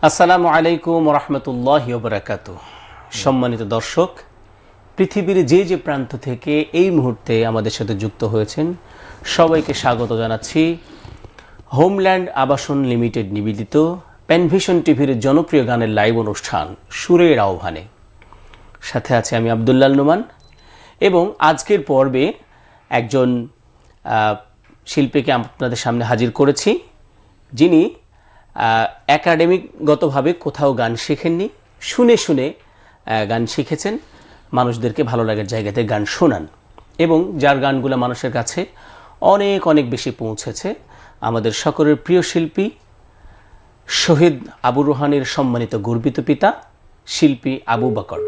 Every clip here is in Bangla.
আসসালামু আলাইকুম রহমতুল্লাহি ওয়া বারাকাতুহু। সম্মানিত দর্শক, পৃথিবীর যে যে প্রান্ত থেকে এই মুহূর্তে আমাদের সাথে যুক্ত হয়েছেন সবাইকে স্বাগত জানাচ্ছি হোমল্যান্ড আবাসন লিমিটেড নিবেদিত পেনভিশন টিভির জনপ্রিয় গানের লাইভ অনুষ্ঠান সুরের আহ্বানে। সাথে আছে আমি আব্দুল্লাহ নোমান এবং আজকের পর্বে একজন শিল্পীকে আপনাদের সামনে হাজির করেছি, যিনি একাডেমিকগতভাবে কোথাও গান শেখেননি, শুনে শুনে গান শিখেছেন, মানুষদেরকে ভালো লাগার জায়গাতে গান শোনান এবং যার গানগুলো মানুষের কাছে অনেক অনেক বেশি পৌঁছেছে। আমাদের সকলের প্রিয় শিল্পী শহীদ আবু রোহানের সম্মানিত গর্বিত পিতা শিল্পী আবু বকর।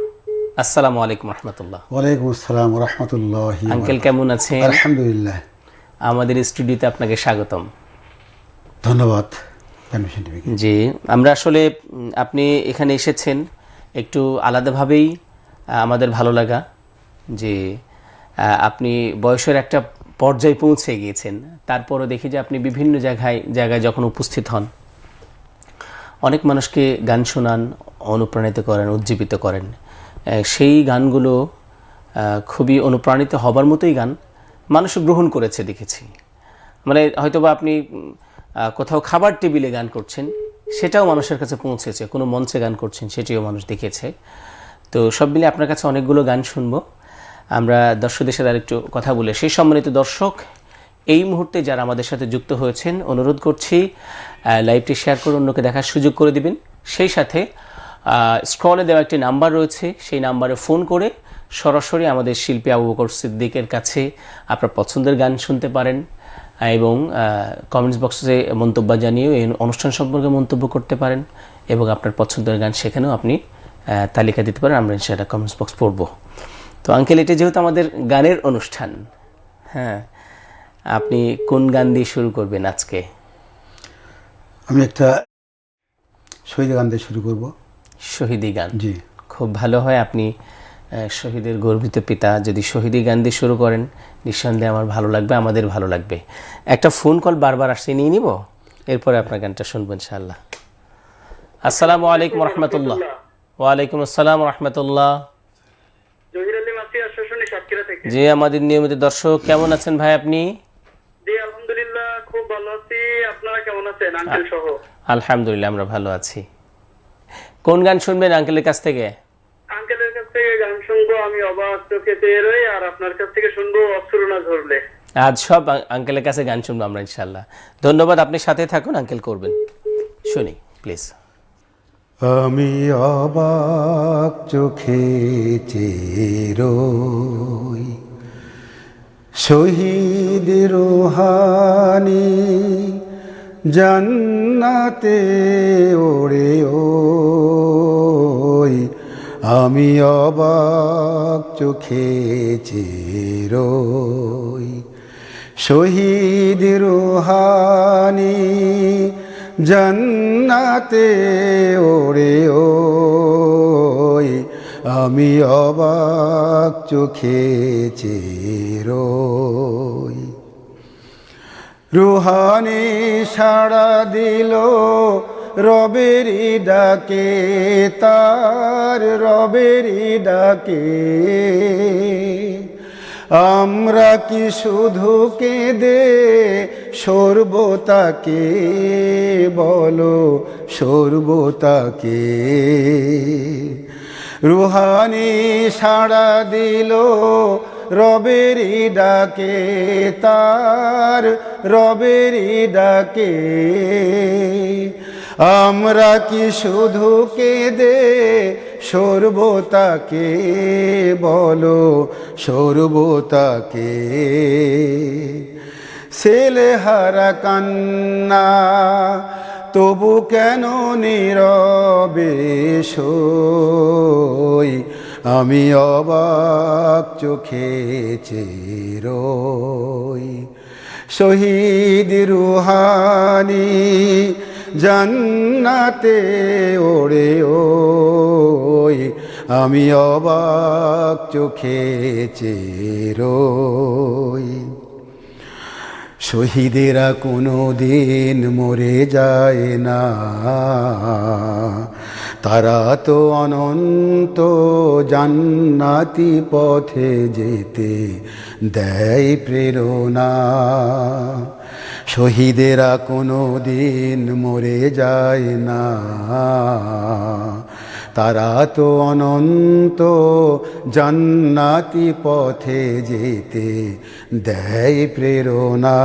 আসসালামু আলাইকুম রহমতুল্লাহ। ওয়ালাইকুম আসসালাম রহমতুল্লাহ। আঙ্কেল কেমন আছেন? আলহামদুলিল্লাহ। আমাদের স্টুডিওতে আপনাকে স্বাগতম। ধন্যবাদ। জি, আমরা আসলে আপনি এখানে এসেছেন একটু আলাদাভাবেই আমাদের ভালো লাগা যে আপনি বয়সের একটা পর্যায়ে পৌঁছে গিয়েছেন, তারপরও দেখি যে আপনি বিভিন্ন জায়গায় যখন উপস্থিত হন অনেক মানুষকে গান শোনান, অনুপ্রাণিত করেন, উজ্জীবিত করেন। সেই গানগুলো খুবই অনুপ্রাণিত হবার মতোই গান মানুষ গ্রহণ করেছে দেখেছি। মানে হয়তোবা আপনি কোথাও খাবার টেবিলে গান করছেন, সেটাও মানুষের কাছে পৌঁছেছে, কোনো মঞ্চে গান করছেন সেটিও মানুষ দেখেছে। তো সব মিলে আপনার কাছে অনেকগুলো গান শুনবো। আমরা দর্শকদের সাথে আরেকটু কথা বলে সেই সম্মানিত দর্শক এই মুহূর্তে যারা আমাদের সাথে যুক্ত হয়েছেন অনুরোধ করছি লাইভটি শেয়ার করে অন্যকে দেখার সুযোগ করে দিবেন। সেই সাথে স্ক্রলে দেওয়া একটি নাম্বার রয়েছে, সেই নাম্বারে ফোন করে সরাসরি আমাদের শিল্পী আবু বকর সিদ্দিকের কাছে আপনার পছন্দের গান শুনতে পারেন এবং কমেন্টস বক্সে মন্তব্য জানিয়েও এই অনুষ্ঠান সম্পর্কে মন্তব্য করতে পারেন এবং আপনার পছন্দের গান সেখানেও আপনি তালিকা দিতে পারেন, আমরা সেটা কমেন্টস বক্স পড়ব। তো আঙ্কেল, এটা যেহেতু আমাদের গানের অনুষ্ঠান, হ্যাঁ, আপনি কোন গান দিয়ে শুরু করবেন আজকে? আমি একটা শহীদের গান দিয়ে শুরু করব। শহীদি গান? জি, খুব ভালো হয়। আপনি শহীদের গর্বিত পিতা, যদি শহীদি গান দিয়ে শুরু করেন নিঃসন্দেহে আমার ভালো লাগবে, আমাদের ভালো লাগবে। একটা ফোন কল বারবার আসছে, নিয়ে নিব, এরপরে আপনার গানটা শুনবো ইনশাআল্লাহ। আসসালামু আলাইকুম রহমতুল্লাহ। ওয়ালাইকুম আসসালাম রহমতুল্লাহ। জি, আমাদের নিয়মিত দর্শক, কেমন আছেন ভাই আপনি? জি আলহামদুলিল্লাহ, খুব ভালো আছি। আপনারা কেমন আছেন আঙ্কেল সহ? আলহামদুলিল্লাহ, আমরা ভালো আছি। কোন গান শুনবেন আঙ্কেলের কাছ থেকে? আঙ্কেলের কাছ থেকে গান শুনবো আমি অবাক চোখে চেয়ে রই, আর আপনার কাছ থেকে শুনবো অশ্রু না ঝরলে। আজ সব আঙ্কেলের কাছে গান শুনবো আমরা ইনশাআল্লাহ। ধন্যবাদ, আপনি সাথে থাকুন, আঙ্কেল করবেন। শুনি প্লিজ। আমি অবাক চোখে চেয়ে রই, শহীদ রোহানি জান্নাতে ওরে ওই, আমি অবাক চোখে চেয়ে রই, শহীদ রোহানি জান্নাতে ওরে ওই, আমি অবাক চোখে চেয়ে রই। রুহানি সাড়া দিল রবেরি ডাকে, তার রবেরি ডাকে, আমরা কি শুধু কেঁদে সরবো তাকে, বলো সরবো তাকে। রুহানি সাড়া দিল রবেরি ডাকে, তার রবেরি ডাকে, আমরা কি শুধু কেঁদে সরবো তাকে, বলো সরবো তাকে। ছেলে হারা কান্না তবু কেন নীরবে সই, আমি অবাক চোখে চেয়ে রই, শহীদ রুহানি জান্নাতে ওরে ওই, আমি অবাক চোখে চেয়ে রই। শহীদেরা কোনো দিন মরে যায় না, তারা তো অনন্ত জান্নাতি পথে যেতে দেয় প্রেরণা। শহীদেরা কোনো দিন মরে যায় না, তারা তো অনন্ত জান্নাতি পথে যেতে দেয় প্রেরণা।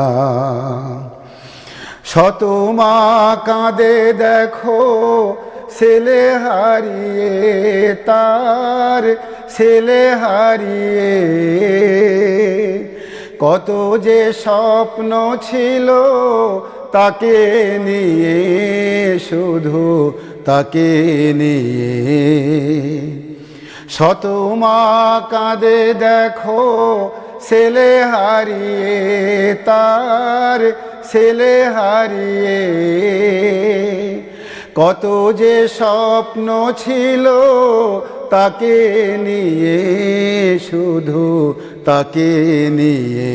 শত মা কাঁদে দেখো ছেলে হারিয়ে, তার ছেলে হারিয়ে। কত যে স্বপ্ন ছিল তাকে নিয়ে, শুধু তাকে নিয়ে। শত মা কাঁদে দেখো ছেলে হারিয়ে, তার ছেলে হারিয়ে। কত যে স্বপ্ন ছিল তাকে নিয়ে, শুধু তাকে নিয়ে।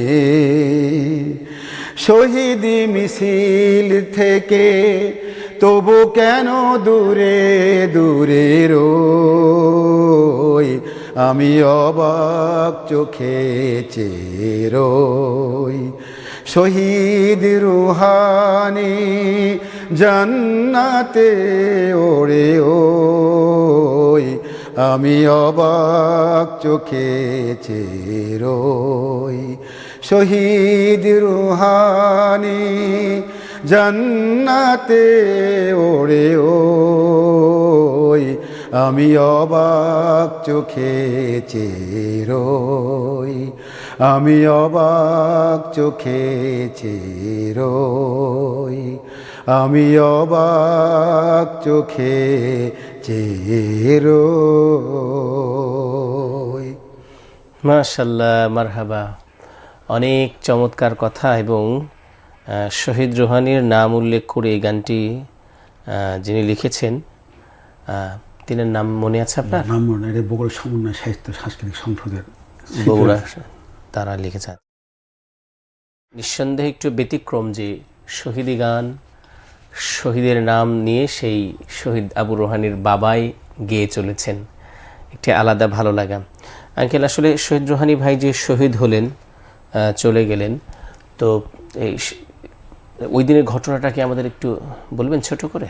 শহীদি মিছিল থেকে তবু কেন দূরে দূরে রই, আমি অবাক চোখে চেয়ে রই। শহীদ রুহানি জান্নাতে ওড়ে ওই, আমি অবাক চোখে চেয়ে রই। শহীদ রুহানি জান্নাতে ওড়ে ওই, আমি অবাক চোখে চেয়ে রই। আমি অবাক চোখে চেয়ে রই। আমি অবাক চোখে চেয়ে রই। মাশাআল্লাহ, মারহাবা। অনেক চমৎকার কথা এবং শহীদ রুহানির নাম উল্লেখ করে এই গানটি যিনি লিখেছেন তিনার নাম মনে আছে আপনার? নাম মনে, এটা বগুড়া সমন্বয় সাহিত্য সাংস্কৃতিক সংসদের বগুড়া তারা লিখেছেন। নিঃসন্দেহে একটু ব্যতিক্রম যে শহীদি গান, শহীদের নাম নিয়ে সেই শহীদ আবু রুহানির বাবাই গেয়ে চলেছেন, একটি আলাদা ভালো লাগা। আঙ্কেল, আসলে শহীদ রুহানি ভাই যে শহীদ হলেন, চলে গেলেন, তো এই ওই দিনের ঘটনাটাকে আমাদের একটু বলবেন ছোট করে?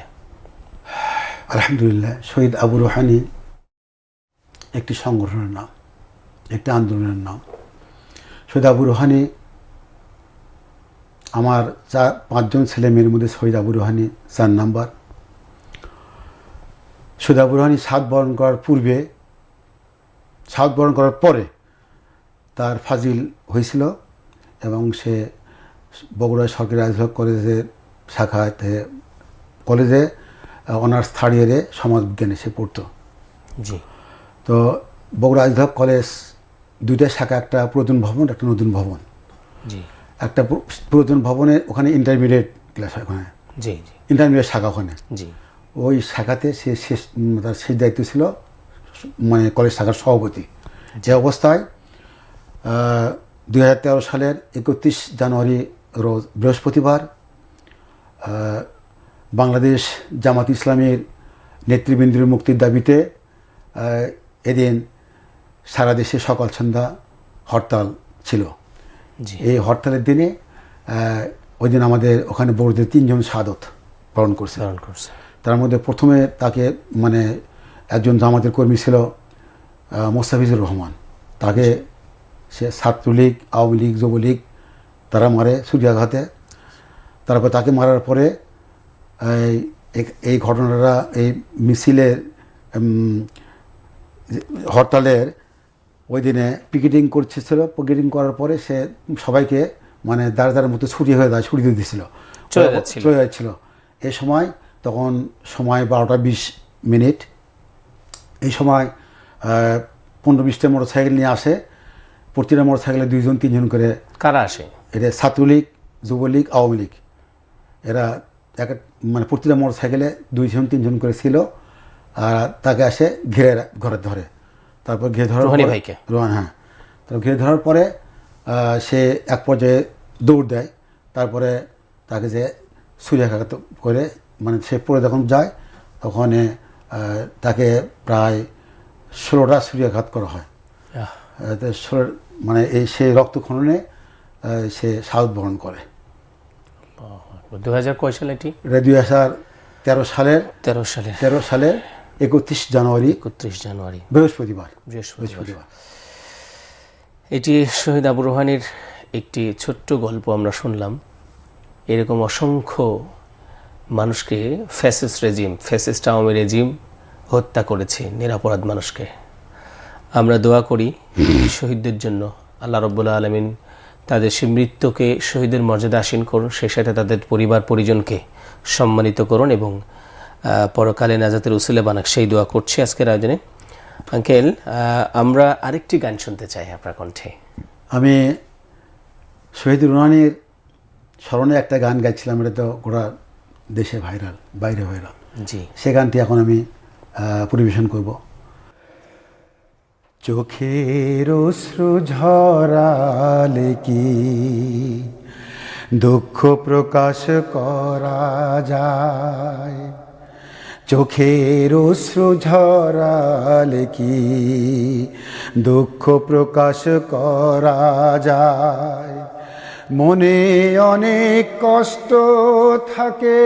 আলহামদুলিল্লাহ, শহীদ আবু রুহানি একটি সংগঠনের নাম, একটি আন্দোলনের নাম। শহীদ আবু রুহানি আমার 5জন ছেলে মেয়ের মধ্যে শহীদ আবু রুহানি 4 নাম্বার। শহীদ আবু রুহানি সাত বরণ করার পূর্বে, সাত বরণ করার পরে তার ফাজিল হয়েছিল এবং সে বগুড়া সরকারি আইনবিভাগ কলেজের শাখাতে কলেজে অনার্স 3rd ইয়ারে সমাজবিজ্ঞানে সে পড়তো। জি। তো বগুড়া আইনবিভাগ কলেজ 2টা শাখা, একটা পুরাতন ভবন, একটা নতুন ভবন। জি। একটা পুরাতন ভবনে ওখানে ইন্টারমিডিয়েট ক্লাস হয়, ওখানে জি জি ইন্টারমিডিয়েট শাখা ওখানে। জি। ওই শাখাতে সে তার শেষ দায়িত্ব ছিল মানে কলেজ শাখার সভাপতি। যে অবস্থায় 2013 সালের 31 জানুয়ারি রোজ বৃহস্পতিবার বাংলাদেশ জামাত ইসলামীর নেতৃবৃন্দের মুক্তির দাবিতে এদিন সারা দেশে সকাল সন্ধ্যা হরতাল ছিল। এই হরতালের দিনে ওই দিন আমাদের ওখানে বড়দের 3 জন শাহাদত বরণ করছে। তার মধ্যে প্রথমে তাকে মানে একজন জামাতের কর্মী ছিল মোস্তাফিজুর রহমান, তাকে সে ছাত্রলীগ, আওয়ামী লীগ, যুবলীগ তারা মারে ছুরিয়াঘাতে। তারপর তাকে মারার পরে এই ঘটনাটা এই মিছিলের হরতালের ওই দিনে পিকেটিং করছিল। পিকেটিং করার পরে সে সবাইকে মানে দাঁড়ার মতো ছুটি হয়ে যায়, ছুটি দিয়ে দিয়েছিল, চলে যাচ্ছিল। এই সময় তখন সময় 12টা 20 মিনিট। এই সময় 15-20টা মোটরসাইকেল নিয়ে আসে। প্রতিটা মোটরসাইকেলে 2জন 3জন করে। কারা আসে? এটা ছাত্রলীগ, যুবলীগ, আওয়ামী লীগ। এরা মানে প্রতিটা মোটরসাইকেলে 2জন 3জন করে ছিল। আর তাকে আসে ঘিরে ঘরে ধরে। তারপর ঘিরে ধরার রোহান, হ্যাঁ, তারপর ঘিরে ধরার পরে সে এক পর্যায়ে দৌড় দেয়। তারপরে তাকে যে ছুরিয়াঘাত করে, মানে সে পড়ে যখন যায় তখন তাকে প্রায় 16টা ছুরিয়াঘাত করা হয়। মানে সেই রক্তক্ষরণে সে শাহাদাত বরণ করে। 2000 কয় সালে এটি? এটা 2013 সালের 13 সালের 31 জানুয়ারি বৃহস্পতিবার। এটি শহীদ আবু রোহানির একটি ছোট্ট গল্প আমরা শুনলাম। এরকম অসংখ্য মানুষকে ফ্যাসিস্ট আওয়ামী রেজিম হত্যা করেছে, নিরপরাধ মানুষকে। আমরা দোয়া করি শহীদদের জন্য, আল্লাহ রাব্বুল আলামিন তাদের মৃত্যুকে শহীদের মর্যাদা আসীন করুন, সেই সাথে তাদের পরিবার পরিজনকে সম্মানিত করুন এবং পরকালে নাজাতের উসিলা বানাক, সেই দোয়া করছি আজকের আয়োজনে। আঙ্কেল, আমরা আরেকটি গান শুনতে চাই আপনার কণ্ঠে। আমি শহীদ রুহানির স্মরণে একটা গান গাইছিলাম, এটা তো গোটা দেশে ভাইরাল, বাইরে ভাইরাল। জি, সে গানটি এখন আমি পরিবেশন করব। চোখের অশ্রু ঝরালে কি দুঃখ প্রকাশ করা যায়, চোখের অশ্রু ঝরালে কি দুঃখ প্রকাশ করা যায়, মনে অনেক কষ্ট থাকে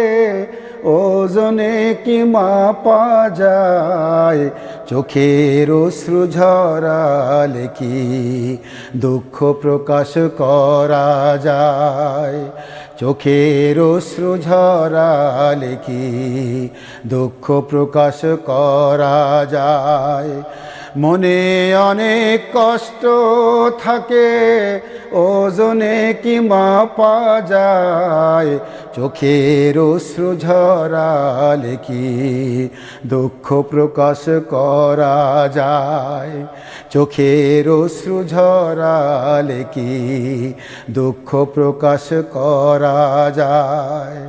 ওজনে কি মাপা যায়, চোখের অশ্রু ঝরালে কি দুঃখ প্রকাশ করা যায়, চোখের অশ্রু ঝরালে কি দুঃখ প্রকাশ করা যায়, মনে অনেক কষ্ট থাকে ওজনে কি মাপা যায়, চোখের অশ্রু ঝরালে কি দুঃখ প্রকাশ করা যায়, চোখের অশ্রু ঝরালে কি দুঃখ প্রকাশ করা যায়।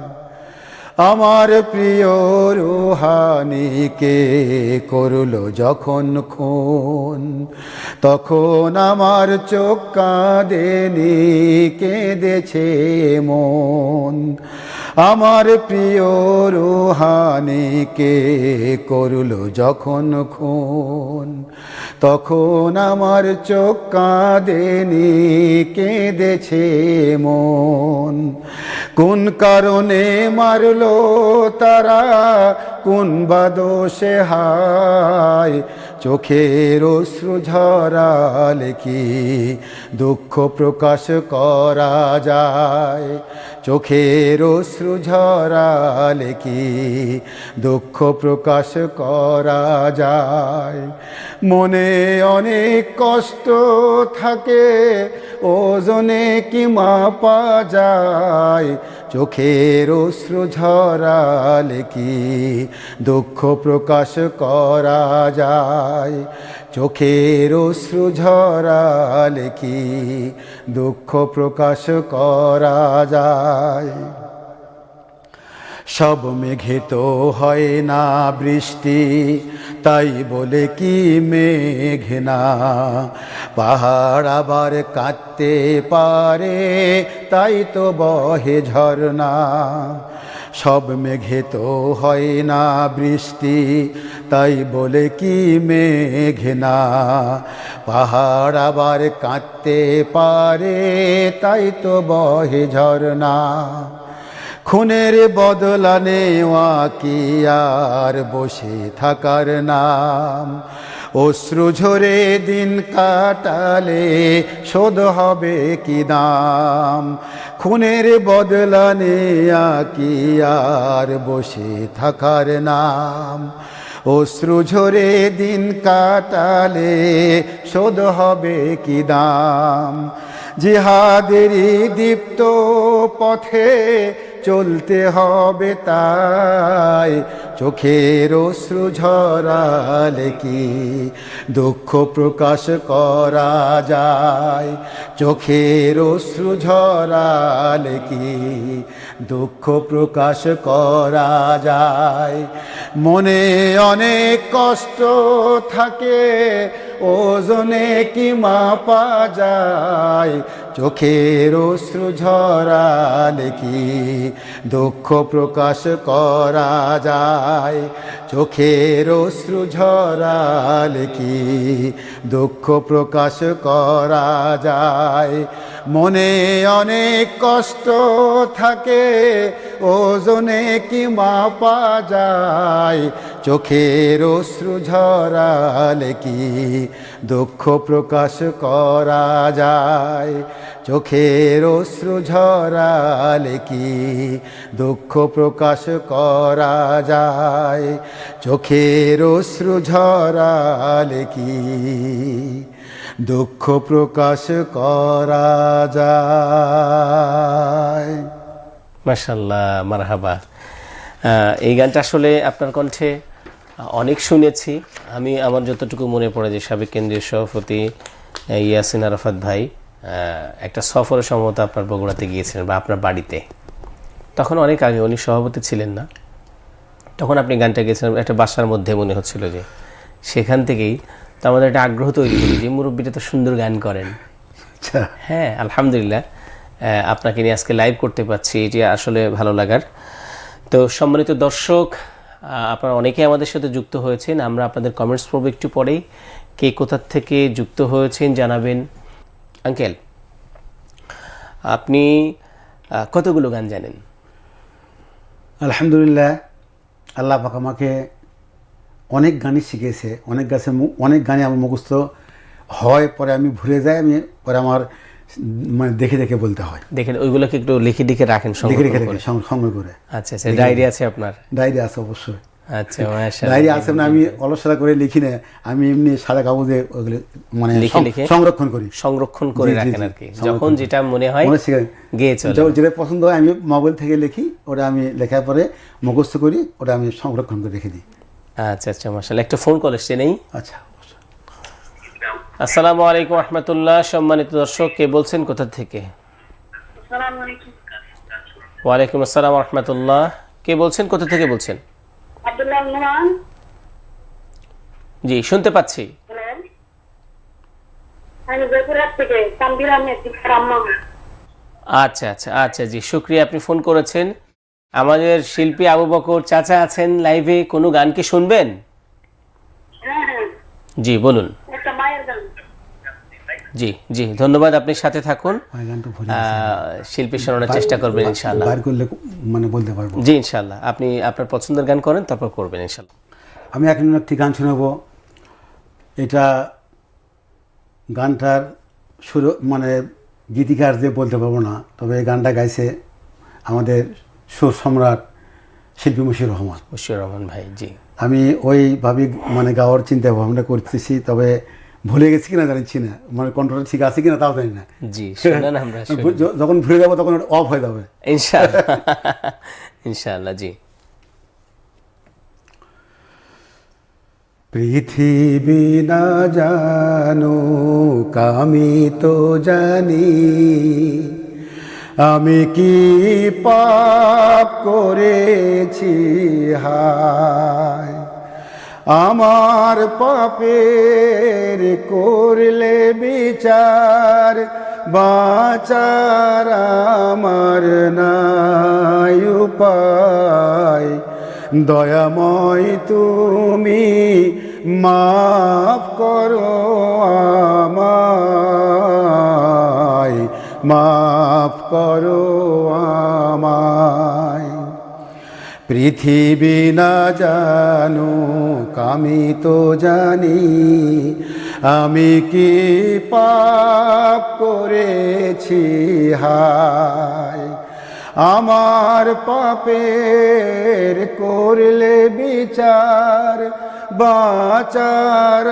আমার প্রিয় রুহানিকে করলো যখন খুন, তখন আমার চোখ কাঁদেনি, কেঁদেছে মন। আমার প্রিয় রুহানিকে করলো যখন খুন, তখন আমার চোখ কাঁদেনি, কেঁদেছে মন। কোন কারণে মারলো তারা, কোন বা দোষে হায়, চোখের অশ্রু ঝরালে কি দুঃখ প্রকাশ করা যায়, চোখের অশ্রু ঝরালে কি দুঃখ প্রকাশ করা যায়, মনে অনেক কষ্ট থাকে ওজনে কি মাপা যায়, চোখের অশ্রু ঝরালে কি দুঃখ প্রকাশ করা যায়, চোখের অশ্রু ঝরালে কি দুঃখ প্রকাশ করা যায়। সব মেঘে তো হয় না বৃষ্টি, তাই বলে কি মেঘ না, পাহাড় আবার কাঁদতে পারে, তাই তো বহে ঝরনা। সব মেঘে তো হয় না বৃষ্টি, তাই বলে কি মেঘ না, পাহাড় আবার কাঁদতে পারে, তাই তো বহে ঝরনা। খুনের বদলা নেওয়া কি আর বসে থাকার নাম, অশ্রু ঝরে দিন কাটালে শোধ হবে কি দাম, খুনের বদলা নেওয়া কি আর বসে থাকার নাম, অশ্রু ঝরে দিন কাটালে শোধ হবে কি দাম। জিহাদেরই দীপ্ত পথে চলতে হবে তাই, চোখের অশ্রু ঝরালে কি দুঃখ প্রকাশ করা যায়, চোখের অশ্রু ঝরালে কি দুঃখ প্রকাশ করা যায়, মনে অনেক কষ্ট থাকে ওজনে কি মাপা যায়, চোখের অশ্রু ঝরালে কি দুঃখ প্রকাশ করা যায়, চোখের অশ্রু ঝরালে কি দুঃখ প্রকাশ করা যায়। মনে অনেক কষ্ট থাকে, ওজনে কি মাপা যায়, চোখের অশ্রু ঝরালে কি দুঃখ প্রকাশ করা যায়, চোখের অশ্রু ঝরালে কি দুঃখ প্রকাশ করা যায়, চোখের অশ্রু ঝরালে কি দুঃখ প্রকাশ করা যায়। মাশাআল্লাহ, মারহাবা। এই গানটা আসলে আপনার কণ্ঠে অনেক শুনেছি আমি। আমার যতটুকু মনে পড়ে যে সাবেক কেন্দ্রীয় সভাপতি ইয়াসিন আরাফাত ভাই একটা সফরে সম্ভবত আপনার বগুড়াতে গিয়েছিলেন বা আপনার বাড়িতে, তখন অনেক আগে, উনি সভাপতি ছিলেন না তখন আপনি গানটা গেয়েছিলেন একটা বাসার মধ্যে, মনে হচ্ছিল যে সেখান থেকেই তো আমাদের একটা আগ্রহ তৈরি করি যে মুরব্বীটা তো সুন্দর গান করেন। আচ্ছা, হ্যাঁ, আলহামদুলিল্লাহ আপনাকে নিয়ে আজকে লাইভ করতে পারছি, এটি আসলে ভালো লাগার। তো সম্মানিত দর্শক, আপনারা অনেকেই আমাদের সাথে যুক্ত হয়েছেন, আমরা আপনাদের কমেন্টস পড়ব একটু পরেই। কে কোথা থেকে যুক্ত হয়েছেন জানাবেন। আঙ্কেল, আপনি কতগুলো গান জানেন? আলহামদুলিল্লাহ, আল্লাহ পাক আমাকে অনেক গানই শিখিয়েছে, অনেক গানই আমার মুখস্থ হয়, পরে আমি ভুলে যাই, আমি পরে আমার মানে দেখে দেখে বলতে হয়। দেখেন ওইগুলোকে একটু লিখে লিখে রাখেন, সঙ্গে করে। আচ্ছা আচ্ছা, ডায়েরি আছে আপনার? ডায়েরি আছে অবশ্যই। আচ্ছা, মাশাআল্লাহ। ডায়েরি আছে না, আমি অলসরা করে লিখি না, আমি এমনি সাদা কাগজে ওগুলো মানে লিখে সংরক্ষণ করে রাখেন আর কি, যখন যেটা মনে হয় গেয়ে চলে। যেটা পছন্দ হয় আমি মোবাইল থেকে লিখি, ওটা আমি লেখার পরে মুখস্থ করি, ওটা আমি সংরক্ষণ করে রেখে দিই। আচ্ছা আচ্ছা, মাশাআল্লাহ। একটা ফোন কল এসছে, নেই? আচ্ছা, আসসালামু আলাইকুম রাহমাতুল্লাহ। সম্মানিত দর্শক, কে বলছেন, কোথা থেকে? ওয়ালাইকুম আসসালাম রাহমাতুল্লাহ। কে বলছেন, কোথা থেকে বলছেন? আব্দুল্লাহ নোমান। জি, শুনতে পাচ্ছি। আমি জয়পুরহাট থেকে তানভীর আহমেদ আম্মা। আচ্ছা আচ্ছা আচ্ছা, জি শুক্রিয়া, আপনি ফোন করেছেন। আমাদের শিল্পী আবু বকর চাচা আছেন লাইভে, কোনো গান কি শুনবেন? হ্যাঁ হ্যাঁ, জি বলুন। একটা মায়ের গান। জি জি, ধন্যবাদ, আপনি সাথে থাকুন। গানটা ভুলে শিল্পী শোনানোর চেষ্টা করবেন ইনশাআল্লাহ। বার করলে মানে বলতে পারবো। জি ইনশাআল্লাহ, আপনি আপনার পছন্দের গান করেন, তারপর করবেন ইনশাআল্লাহ। আমি এখন একটি গান শোনাবো। এটা গানটার সুর মানে গীতিকার যে বলতে পারবো না, তবে এই গানটা গাইছে আমাদের সুর সম্রাট শিল্পী মুশিউর রহমান। মুশিউর রহমান ভাই, জি। আমি ওইভাবে মানে গাওয়ার চিন্তা ভাবনা করতেছি, তবে ভুলে গেছি কিনা জানিছি না, মানে কন্ট্রোল ঠিক আছে কিনা তাও জানি না। জি, শুনুন, আমরা যখন ভুলে যাবো তখন অফ হয়ে যাবে ইনশাআল্লাহ। ইনশাআল্লাহ, জি। পৃথিবী না জানুক আমি তো জানি, আমি কি পাপ করেছি হায়, আমার পাপের করলে বিচার, বাঁচার আমার নাই উপায়, দয়াময় তুমি মাফ করো আমায়, মাফ করো আমায়। পৃথিবী না জানুক আমি তো জানি, আমি কি পাপ করেছি হায়, আমার পাপের করলে বিচার, বাঁচার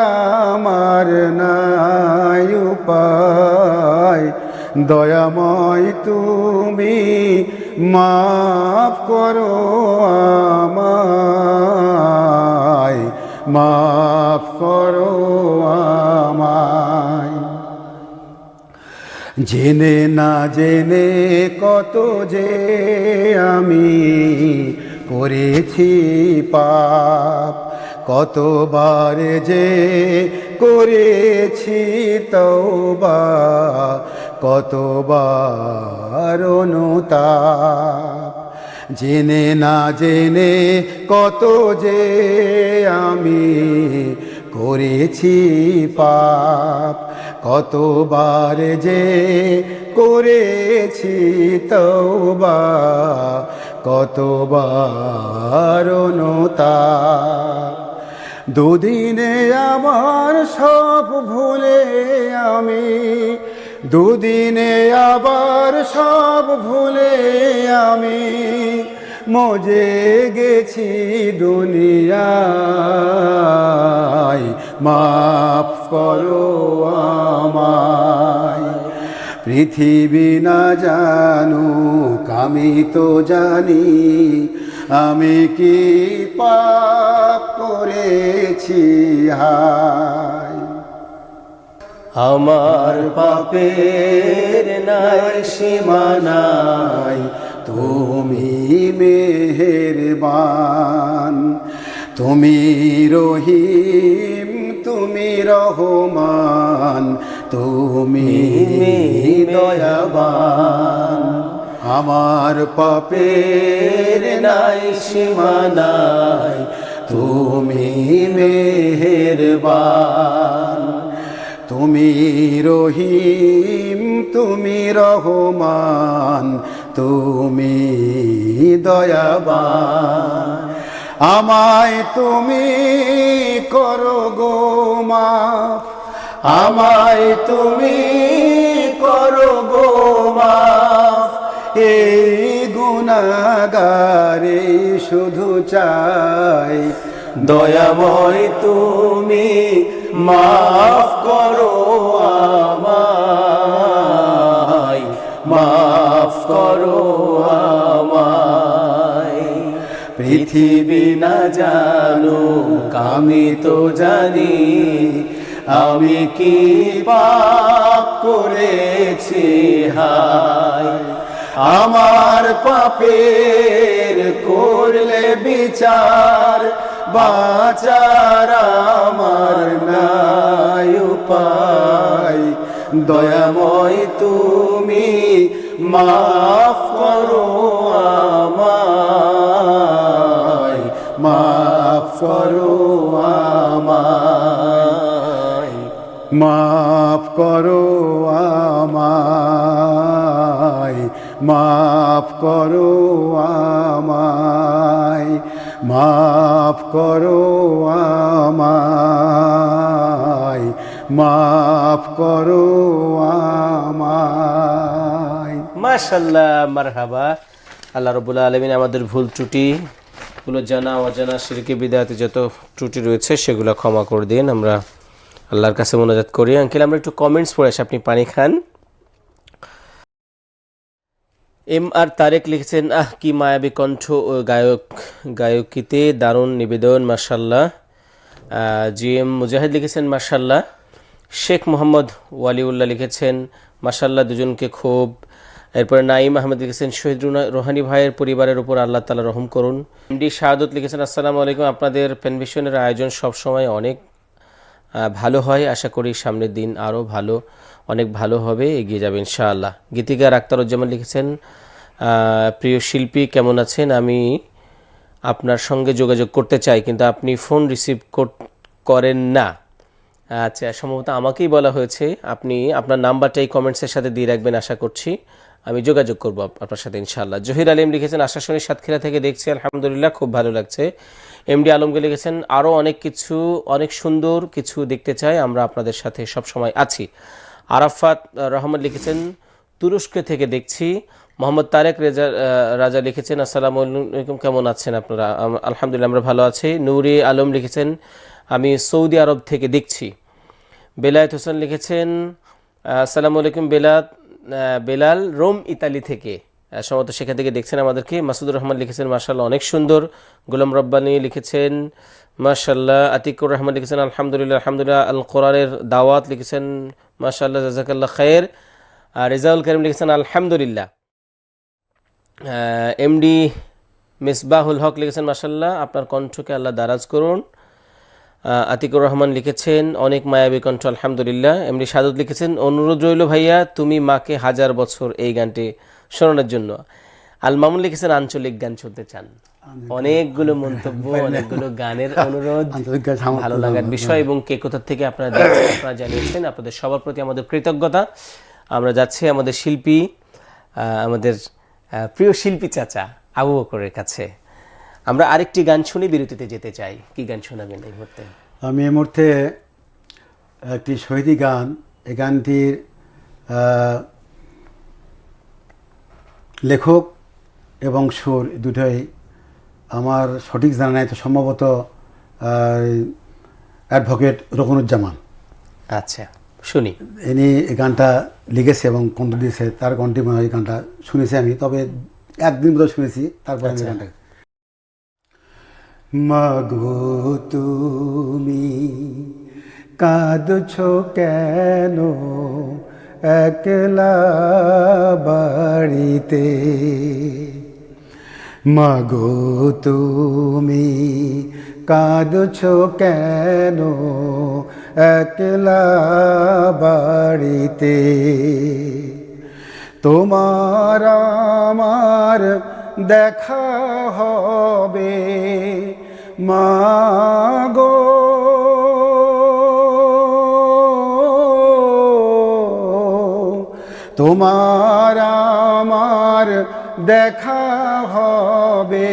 আমার নাই উপায়, দয়াময় তুমি মাফ করো আমায়, মাফ করো আমায়। জেনে না জেনে কত যে আমি করেছি পাপ, কতবার যে করেছি তওবা, কতবার অনুতাপ, জেনে না জেনে কত যে আমি করেছি পাপ, কতবার যে করেছি তওবা, কতবার অনুতাপ। দুদিনে আমার সব ভুলে আমি, দুদিনে আবার সব ভুলে আমি মজে গেছি দুনিয়ায়, মাফ করো আমায়। পৃথিবী না জানুক আমি তো জানি, আমি কি পাপ করেছি হায়। আমার পাপের নাই সীমানাই, তুমি মেহেরবান, তুমি রহিম, তুমি রহমান, তুমি দয়াবান। আমার পাপের নাই সীমানাই, তুমি মেহেরবান, তুমি রহিম, তুমি রহমান, তুমি দয়াবান। আমায় তুমি করো গো মাফ, আমায় তুমি করো গো মাফ। এই গুনাহগারে শুধু চাই, দয়াময় তুমি মাফ করো আমায়, মাফ করো আমায়। পৃথিবী না জানুক আমি তো জানি, আমি কি পাপ করেছি হায়। আমার পাপের করলে বিচার, বাঁচার আমার নাই উপায়। দয়াময় তুমি মাফ করো আমায়, মাফ করো আমায়, মাফ করো আমায়, মাফ করো আমায়, মাফ করো আমায়, মাফ করো আমায়। মাশাআল্লাহ, মারহাবা। আল্লাহ রাব্বুল আলামিন আমাদের ভুল ত্রুটিগুলো, জানা অজানা, শিরকে বিদআতে যত ত্রুটি রয়েছে সেগুলো ক্ষমা করে দিন। আমরা আল্লাহর কাছে মোনাজাত করি। আঙ্কেল, আমরা একটু কমেন্টস পড়ে আসি, আপনি পানি খান। আর তারেক লিখেছেন, কি মায়াবী কণ্ঠ ও গায়কিতে দারুণ নিবেদন, মাশাআল্লাহ। GM মুজাহিদ লিখেছেন মাশাআল্লাহ। শেখ মোহাম্মদ ওয়ালিউল্লাহ লিখেছেন মাশাআল্লাহ, দুজনকে খুব। এরপরে নাইম আহমেদ লিখেছেন, শহীদ রোহানি ভাইয়ের পরিবারের উপর আল্লাহ তাআলা রহম করুন। MD শাহাদত লিখেছেন, আসসালামু আলাইকুম, আপনাদের পেনভিশনের আয়োজন সবসময় অনেক ভালো হয়, আশা করি সামনের দিন আরও অনেক ভালো হবে, এগিয়ে যাবে ইনশাআল্লাহ। গীতিকার আক্তারুজ্জামান লিখেছেন, প্রিয় শিল্পী কেমন আছেন, আমি আপনার সঙ্গে যোগাযোগ করতে চাই কিন্তু আপনি ফোন রিসিভ করেন না। আচ্ছা, সম্ভবত আমাকেই বলা হয়েছে। আপনি আপনার নাম্বারটা এই কমেন্টসের সাথে দিয়ে রাখবেন, আশা করছি আমি যোগাযোগ করব আপনার সাথে ইনশাআল্লাহ। জহির আলিম লিখেছেন, আশাশুনি সাতক্ষীরা থেকে দেখছি, আলহামদুলিল্লাহ খুব ভালো লাগছে। MD আলমকে লিখেছেন, আরও অনেক সুন্দর কিছু দেখতে চাই, আমরা আপনাদের সাথে সব সময় আছি। আরাফাত রহমান লিখেছেন, তুরস্ক থেকে দেখছি। মোহাম্মদ তারেক রাজা লিখেছেন, আসসালামু আলাইকুম, কেমন আছেন আপনারা? আলহামদুলিল্লাহ আমরা ভালো আছি। নূরি আলম লিখেছেন, আমি সৌদি আরব থেকে দেখছি। বেলায়েত হোসেন লিখেছেন, আসসালামু আলাইকুম বেলাল, রোম ইতালি থেকে, সম্ভবত সেখান থেকে দেখছেন আমাদেরকে। মাসুদুর রহমান লিখেছেন, মাশাআল্লাহ অনেক সুন্দর। গোলাম রব্বানি লিখেছেন, মাশাআল্লাহ। আতিকুর রহমান লিখেছেন, আলহামদুলিল্লাহ। আল কোরআনের দাওয়াত লিখেছেন, মাশাআল্লাহ, জাযাকাল্লাহ খায়ের। রেজাউল করিম লিখেছেন, আলহামদুলিল্লাহ। MD মিসবাহুল হক লিখেছেন, মাশাআল্লাহ আপনার কণ্ঠকে আল্লাহ দারাজ করুন। আতিকুর রহমান লিখেছেন অনেক মায়াবী কণ্ঠ আলহামদুলিল্লাহ। এমনি সাদত লিখেছেন অনুরোধ রইল ভাইয়া তুমি মাকে 1000 বছর এই গানটি শোনানোর জন্য। আল মামুন লিখেছেন আঞ্চলিক গান শুনতে চান। অনেকগুলো মন্তব্য, অনেকগুলো গানের অনুরোধ, ভালো লাগার বিষয় এবং কে কোথা থেকে আপনারা দেখছেন আপনারা জানিয়েছেন। আপনাদের সবার প্রতি আমাদের কৃতজ্ঞতা। আমরা যাচ্ছি আমাদের শিল্পী, আমাদের প্রিয় শিল্পী চাচা আবু বকরের কাছে। আমরা আরেকটি গান শুনি, বিরতিতে যেতে চাই। কি গান শোনাবেন এই মুহূর্তে? আমি এই মুহূর্তে একটি শহীদি গান, এই গানটির লেখক এবং সুর দুটোই আমার সঠিক জানা নাই, তো সম্ভবত অ্যাডভোকেট রকনুজ্জামান। আচ্ছা, শুনি। ইনি এই গানটা লিখেছে এবং কণ্ঠ দিয়েছে, তার কণ্ঠে মনে হয় এই গানটা শুনেছি আমি, তবে একদিন বোধহয় শুনেছি, তারপরে আমি গানটা। মাগো তুমি কাঁদছো কেন একলা বাড়িতে, মাগো তুমি কাঁদছো কেন একলা বাড়িতে, তোমার আমার দেখা হবে মাগো, তোমার আমার দেখা হবে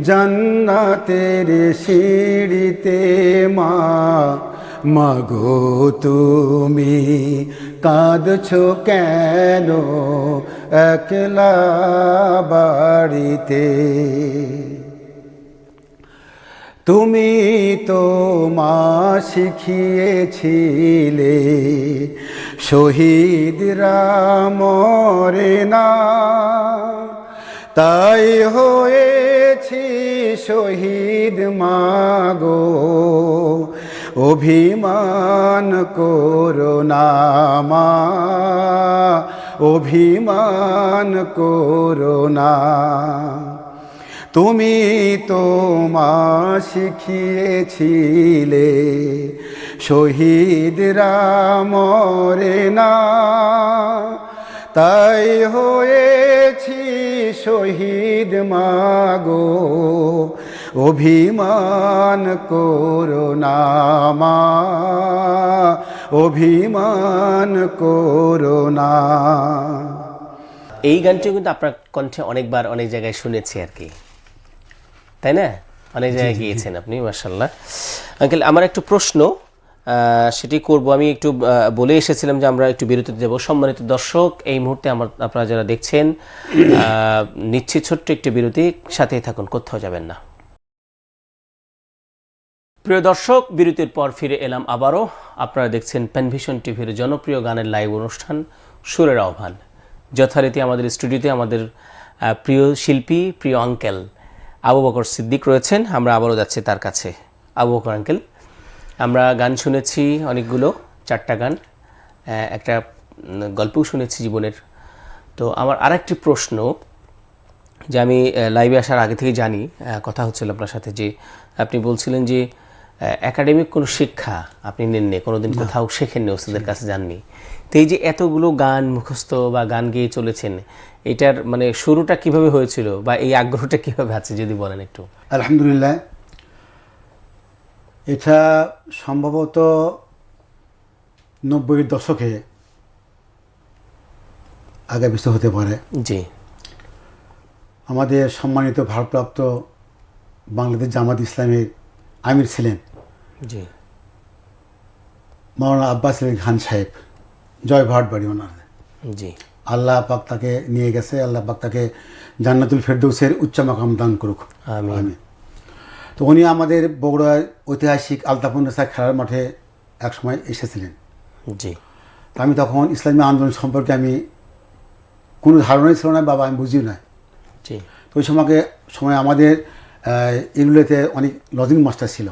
জান্নাতের সিঁড়িতে মা, মাগো তুমি কাঁদছো কেন একলা বাড়িতে, তুমি তো মা শিখিয়েছিলে শহীদরা মরে না, তাই হয়েছি শহীদ মাগো, অভিমান করো না মা, অভিমান করো না, তুমি তো মা শিখিয়েছিলে শহীদরা মরে না, তাই হয়েছি শহীদ মাগো, অভিমান করো না মা, অভিমান করো না। এই গানটিও কিন্তু আপনার কণ্ঠে অনেকবার অনেক জায়গায় শুনেছি আর কি, তাই না? অনেক জায়গায় গিয়েছেন আপনি, মাশাআল্লাহ। আঙ্কেল, আমার একটু প্রশ্ন, সেটি করব। আমি একটু বলে এসেছিলাম যে আমরা একটু বিরতিতে যাব। সম্মানিত দর্শক, এই মুহূর্তে আপনারা যারা দেখছেন, নিচ্ছি ছোট্ট একটি বিরতি, সাথেই থাকুন, কোথাও যাবেন না। প্রিয় দর্শক, বিরতির পর ফিরে এলাম আবারও। আপনারা দেখছেন প্যানভিশন টিভির জনপ্রিয় গানের লাইভ অনুষ্ঠান সুরের আহ্বান। যথারীতি আমাদের স্টুডিওতে আমাদের প্রিয় শিল্পী, প্রিয় আঙ্কেল আবু বকর সিদ্দিক রয়েছেন। আমরা আবারও যাচ্ছি তার কাছে। আবু বকর আঙ্কেল, আমরা গান শুনেছি অনেকগুলো, 4টা গান, একটা গল্পও শুনেছি জীবনের। তো আমার আরেকটি প্রশ্ন, যে আমি লাইভে আসার আগে থেকে জানি, কথা হচ্ছিল আপনার সাথে, যে আপনি বলছিলেন যে একাডেমিক কোনো শিক্ষা আপনি নেননি, কোনোদিন কোথাও শেখেননি, ওস্তাদের কাছে যাননি। তো এই যে এতগুলো গান মুখস্থ বা গান গেয়ে চলেছেন, এটার মানে শুরুটা কিভাবে হয়েছিল বা এই আগ্রহটা কিভাবে আছে যদি বলেন একটু। আলহামদুলিল্লাহ, এটা সম্ভবত 90-এর দশকে আগে পিছু হতে পারে। জি। আমাদের সম্মানিত ভারপ্রাপ্ত বাংলাদেশ জামাত ইসলামের আমির ছিলেন জি মাওলানা আব্বাস আলী খান সাহেব, জয় ভাট বাড়ি ওনার। জি। আল্লাহ পাক তাকে নিয়ে গেছে, আল্লাহ পাক তাকে জান্নাতুল ফেরদৌসের উচ্চ মাকাম দান করুক, আমিন। তো উনি আমাদের বগুড়ায় ঐতিহাসিক আলতাফুন্নেসা খেলার মাঠে একসময় এসেছিলেন। জি। তো আমি তখন ইসলামী আন্দোলন সম্পর্কে আমি কোনো ধারণাই ছিল না, বাবা আমি বুঝিও না। জি। তো ওই সময় আমাদের এগুলোতে অনেক লজিং মাস্টার ছিল।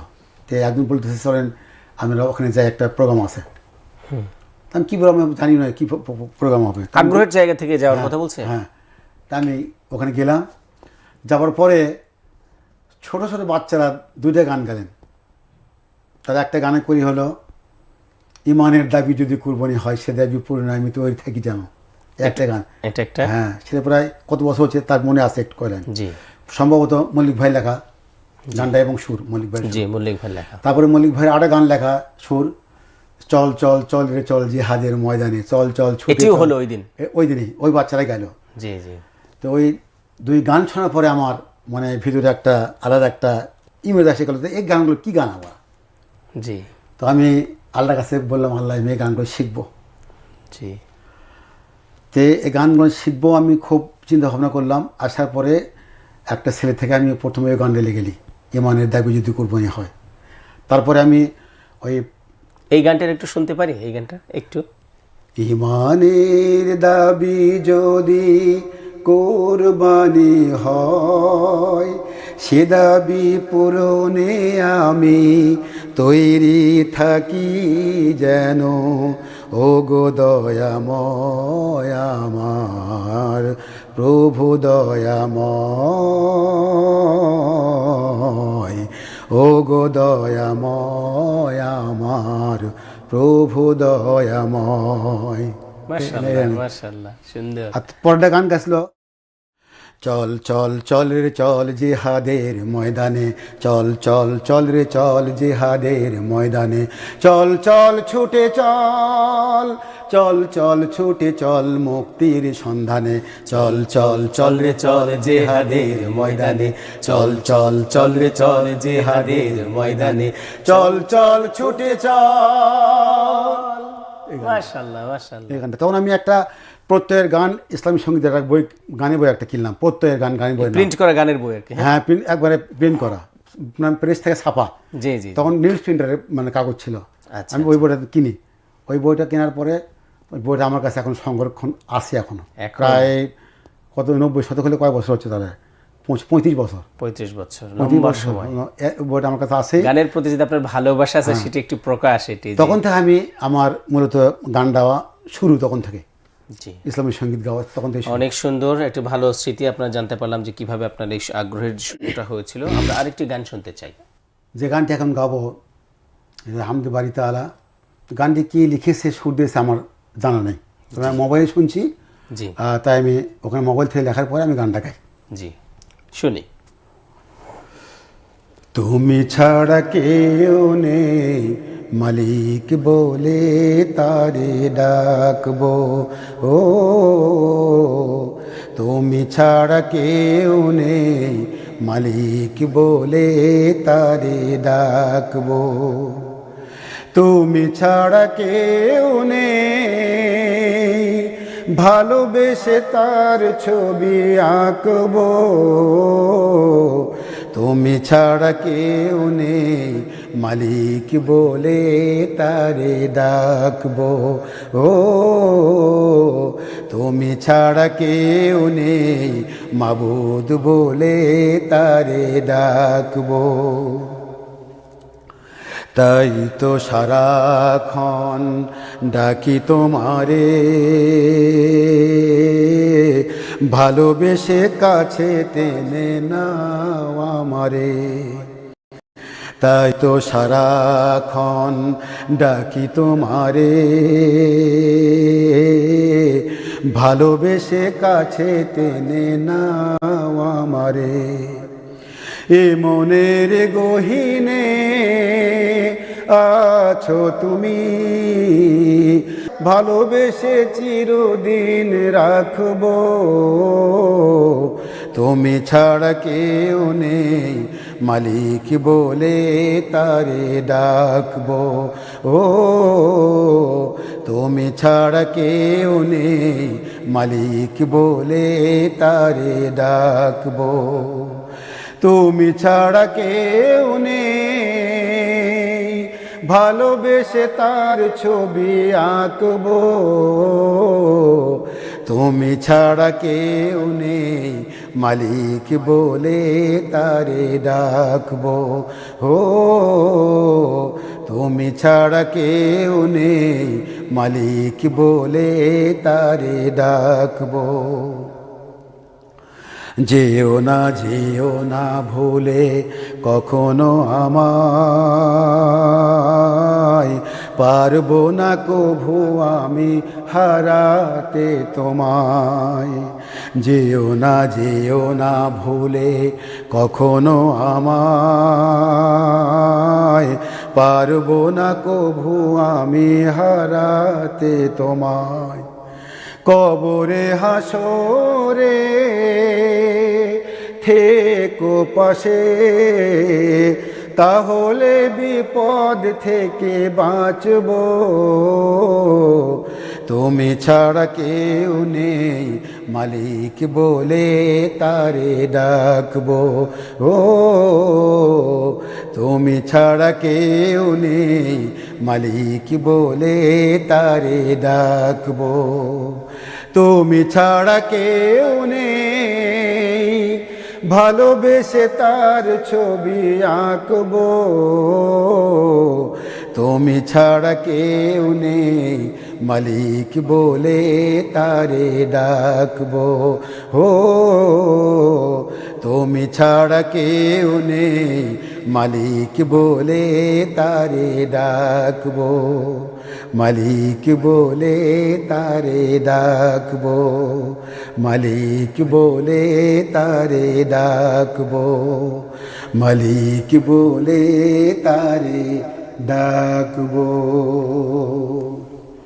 তো একদিন বলতেছে চলেন আমরা ওখানে যাই, একটা প্রোগ্রাম আছে। আমি কী প্রোগ্রাম জানি না, কী প্রোগ্রাম হবে, আগ্রহের জায়গা থেকে যাওয়ার কথা বলছে। হ্যাঁ, তা আমি ওখানে গেলাম। যাওয়ার পরে ছোট ছোট বাচ্চারা 2টা গান গালেন, তার একটা গানে করি হলো, ইমানের দাবি যদি কুরবানি হয় সে দাবি পূর্ণ আমি তো ওই থাকি জানো, একটা গান। এটা একটা, হ্যাঁ, সেটা প্রায় কত বছর হচ্ছে তার মনে আছে একটু করেন, জি সম্ভবত মল্লিক ভাই লেখা গানটা এবং সুর মল্লিক ভাই। জি, মল্লিক ভাই লেখা। তারপরে মল্লিক ভাইয়ের আরেকটা গান লেখা সুর, চল চল চল রে চল জিহাদের ময়দানে, চল চল ছুটে এটিও চল। হলো ওই দিন। ওই দিনই ওই বাচ্চারাই গাইল। জি জি, তো ওই দুই গান শোনার পরে আমার মানে ভিতরে একটা আলাদা একটা ইমেজ আসে গেল, এই গানগুলো কী গান আবার। জি তো আমি আল্লাহর কাছে বললাম, আল্লাহ আমি এই গানগুলো শিখবো। জি, তো এই গানগুলো শিখবো আমি খুব চিন্তা ভাবনা করলাম। আসার পরে একটা ছেলে থেকে আমি প্রথমে ওই গান লেগে গেলি, ইমানের দাবি যদি কুরবানি হয়। তারপরে আমি ওই এই গানটার একটু শুনতে পারি, এই গানটা একটু। ইমানের দাবি যদি কোরবানি হয়, সে দাবি পূরণে আমি তৈরি থাকি যেন, ও গো দয়াময় আমার প্রভু দয়াময়, ও গো দয়াময় আমার প্রভু দয়াময়। মাশাআল্লাহ মাশাআল্লাহ, সুন্দর। আর পরটা গান গাইছিল, চল চল চল রে চল জিহাদের ময়দানে, চল চল চল রে চল জিহাদের ময়দানে, চল চল ছুটে চল, চল চল ছুটে চল মুক্তির সন্ধানে, চল চল চল রে চল জিহাদের ময়দানে, চল চল চল রে চল জিহাদের ময়দানে, চল চল ছুটে চল। মাশাআল্লাহ মাশাআল্লাহ। এই গানটা তখন আমি একটা প্রত্যয়ের গান ইসলামী সঙ্গীতের একটা বই, গানের বই একটা কিনলাম, প্রত্যয়ের গান, গানের বই, প্রিন্ট করা গানের বই আর কি। হ্যাঁ প্রিন্ট, একবারে প্রিন্ট করা, প্রেস থেকে ছাপা। জি জি, তখন নিউজ প্রিন্টারে মানে কাগজ ছিল। আচ্ছা, আমি ওই বইটা কিনি। ওই বইটা কেনার পরে ওই বইটা আমার কাছে এখন সংরক্ষণ আছে এখনো, প্রায় কত 90 শতক হলে কয় বছর হচ্ছে তাহলে 35 বছর, 35 বছর, 35 লম্বা বছর সময়। বইটা আমার কাছে আছে। গানের প্রতি যে আপনার ভালোবাসা আছে সেটা একটু প্রকাশ, এটি। তখন থেকে আমি আমার মূলত গান গাওয়া শুরু, তখন থেকে জি, ইসলামী সঙ্গীত গাওয়া তখন থেকে শুরু। অনেক সুন্দর একটি ভালো স্মৃতি আপনার জানতে পারলাম যে কিভাবে আপনার এই আগ্রহের শুরুটা হয়েছিল। আমরা আরেকটি গান শুনতে চাই। যে গানটি এখন গাবো, হামদে বাড়ি তাআলা, গানটি কি লিখেছে সুর দিয়েছে আমার জানা নেই, তবে আমি মোবাইলে শুনছি। জি তাই আমি ওখানে মোবাইল থেকে লেখার পরে আমি গানটা গাই। জি, শুনি। তুমি ছাড়া কেউ নেই মালিক বলে তারে ডাকবো, ও তুমি ছাড়া কেউ নেই মালিক বলে তারে ডাকবো, তুমি ছাড়া কেউ নেই ভালোবেসে তার ছবি আঁকবো, তুমি ছাড়া কেউ নেই মালিক বলে তারে ডাকবো, ও তুমি ছাড়া কেউ নেই মাবুদ বলে তারে ডাকবো। তাই তো সারাক্ষণ ডাকি তোমারে, ভালোবেসে কাছে টেনে নাও আমারে, তাই তো সারাক্ষণ ডাকি তোমারে, ভালোবেসে কাছে টেনে নাও আমারে। এ মনের গহীনে আছো তুমি, ভালোবেসে চিরদিন রাখবো, তুমি ছাড়া কেউ নেই মালিক বলে তারে ডাকবো, ও তুমি ছাড়া কেউ নেই মালিক বলে তারে ডাকবো, তুমি ছাড়া কেউ নেই ভালোবেসে তার ছবি আঁকবো, তুমি ছাড়া কেউ নেই মালিক বলে তারে ডাকবো, ও তুমি ছাড়া কেউ নেই মালিক বলে তারে ডাকবো। যেও না ভুলে কখনো আমায়, পারবো না কভু আমি হারাতে তোমায়। যেও না ভুলে কখনো আমায়, পারবো না কভু আমি হারাতে তোমায়। কবরে হাসরে থেকো পাশে, তাহলে বিপদ থেকে বাঁচবো। তুমি ছাড়া কেউ নেই মালিক বলে তারে ডাকবো। ও তুমি ছাড়া কেউ নেই মালিক বলে তারে ডাকবো। তুমি ছাড়া কেউ নেই ভালোবেসে তার ছবি আঁকবো। তুমি ছাড়া কেউ নেই মালিক বলে তারে ডাকবো। হো তুমি ছাড়া কেউ নেই মালিক বলে তারে ডাকবো। মালিক বলে তারে ডাকবো। মালিক বলে তারে ডাকবো। মালিক বলে তারে ডাকবো।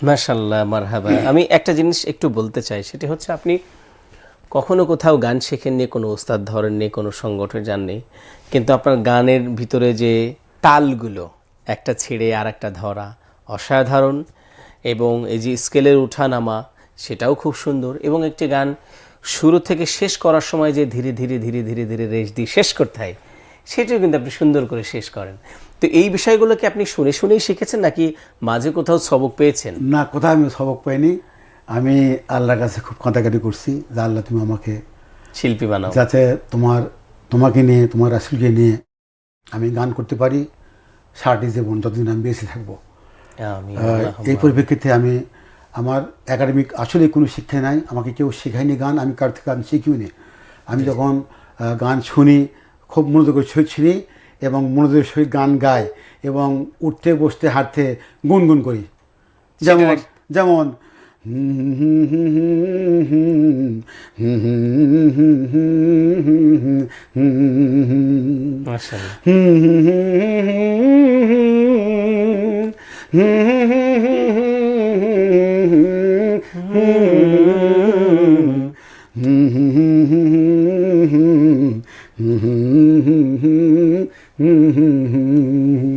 মাশাআল্লাহ, মারহাবা। আমি একটা জিনিস একটু বলতে চাই, সেটি হচ্ছে আপনি কখনো কোথাও গান শেখেননি, কোনো ওস্তাদ ধরেননি, কোনো সংগঠনে যাননি, কিন্তু আপনার গানের ভিতরে যে তালগুলো একটা ছেড়ে আর একটা ধরা অসাধারণ, এবং এই যে স্কেলের উঠানামা সেটাও খুব সুন্দর, এবং একটি গান শুরু থেকে শেষ করার সময় যে ধীরে ধীরে ধীরে ধীরে ধীরে রেশ দিয়ে শেষ করতে হয়, সেটাও কিন্তু আপনি সুন্দর করে শেষ করেন। তো এই বিষয়গুলো কি আপনি শুনে শুনেই শিখেছেন, নাকি মাঝে কোথাও সবক পেয়েছেন? না, কোথাও আমি সবক পাইনি। আমি আল্লাহর কাছে খুব কাঁদাকাটি করছি যে আল্লাহ তুমি আমাকে শিল্পী বানাও, যাতে তোমাকে নিয়ে, তোমার রাসূলকে নিয়ে আমি গান করতে পারি সারাটি জীবন, যতদিন আমি বেঁচে থাকবো। আমিন। এই পরিপ্রেক্ষিতে আমি আমার একাডেমিক আসলে কোনো শিক্ষা নাই, আমাকে কেউ শেখায়নি গান, আমি কার থেকে গান শিখিও নি। আমি যখন গান শুনি খুব মনোযোগের সহিত শুনি এবং মনোযোগের সহিত গান গাই এবং উঠতে বসতে হাঁটতে গুনগুন করি। যেমন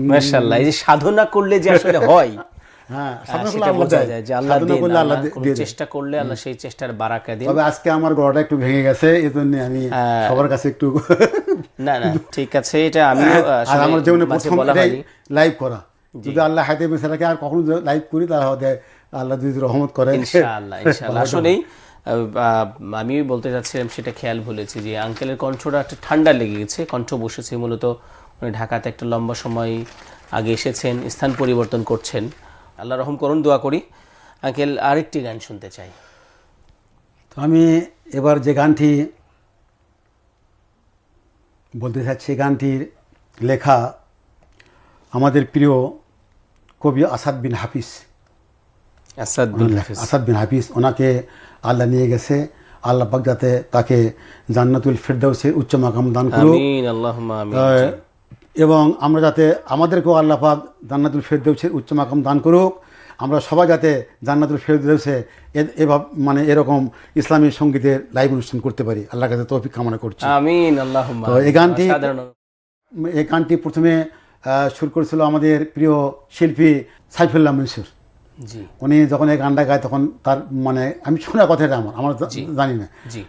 মাশাআল্লাহ, এই যে সাধনা করলে যে আসলে হয়, হ্যাঁ, সেটা বোঝা যায় যে আল্লাহ চেষ্টা করলে আল্লাহ সেই চেষ্টার বারাকা দেন। তবে আজকে আমার গলাটা একটু ভেঙে গেছে, এই জন্য আমি সবার কাছে একটু না ঠিক আছে, এটা আমি আমার জীবনে প্রথম লাইভ করা। যদি আল্লাহ হাতে বেঁচে রাখে আর কখনো লাইভ করি, তাহলে আল্লাহ যদি রহমত করে ইনশাআল্লাহ। আসলেই আমি বলতে চাচ্ছিলাম, সেটা খেয়াল ভুলেছি যে আঙ্কেলের কণ্ঠটা একটা ঠান্ডা লেগে গেছে, কণ্ঠ বসেছে। মূলত উনি ঢাকাতে একটা লম্বা সময় আগে এসেছেন, স্থান পরিবর্তন করছেন। আল্লাহ রহম করুন, দোয়া করি। আঙ্কেল, আরেকটি গান শুনতে চাই। তো আমি এবার যে গানটি বলতে চাচ্ছি, গানটির লেখা আমাদের প্রিয় কবি আসাদ বিন হাফিজ। আসাদ বিন হাফিজ, ওনাকে আল্লাহ নিয়ে গেছে। আল্লাহ পাক যাতে তাকে জান্নাতুল ফেরদাউসের উচ্চ মাকাম দান করুন, আমিন, আল্লাহুম্মা আমিন। এবং আমরা যাতে আমাদেরকেও আল্লাহ পাক জান্নাতুল ফেরদাউসের উচ্চ মাকাম দান করুক। আমরা সবাই যাতে জান্নাতুল ফেরদাউসে মানে এরকম ইসলামী সঙ্গীতের লাইভ অনুষ্ঠান করতে পারি, আল্লাহর কাছে তৌফিক কামনা করছি। আমিন, আল্লাহুম্মা। তো এই গানটি প্রথমে সুর করেছিল আমাদের প্রিয় শিল্পী সাইফুল্লাহ মনসুর। উনি যখন এই গানটা গায় তখন তার মানে আমি শোনা কথাটা আমার জানি না,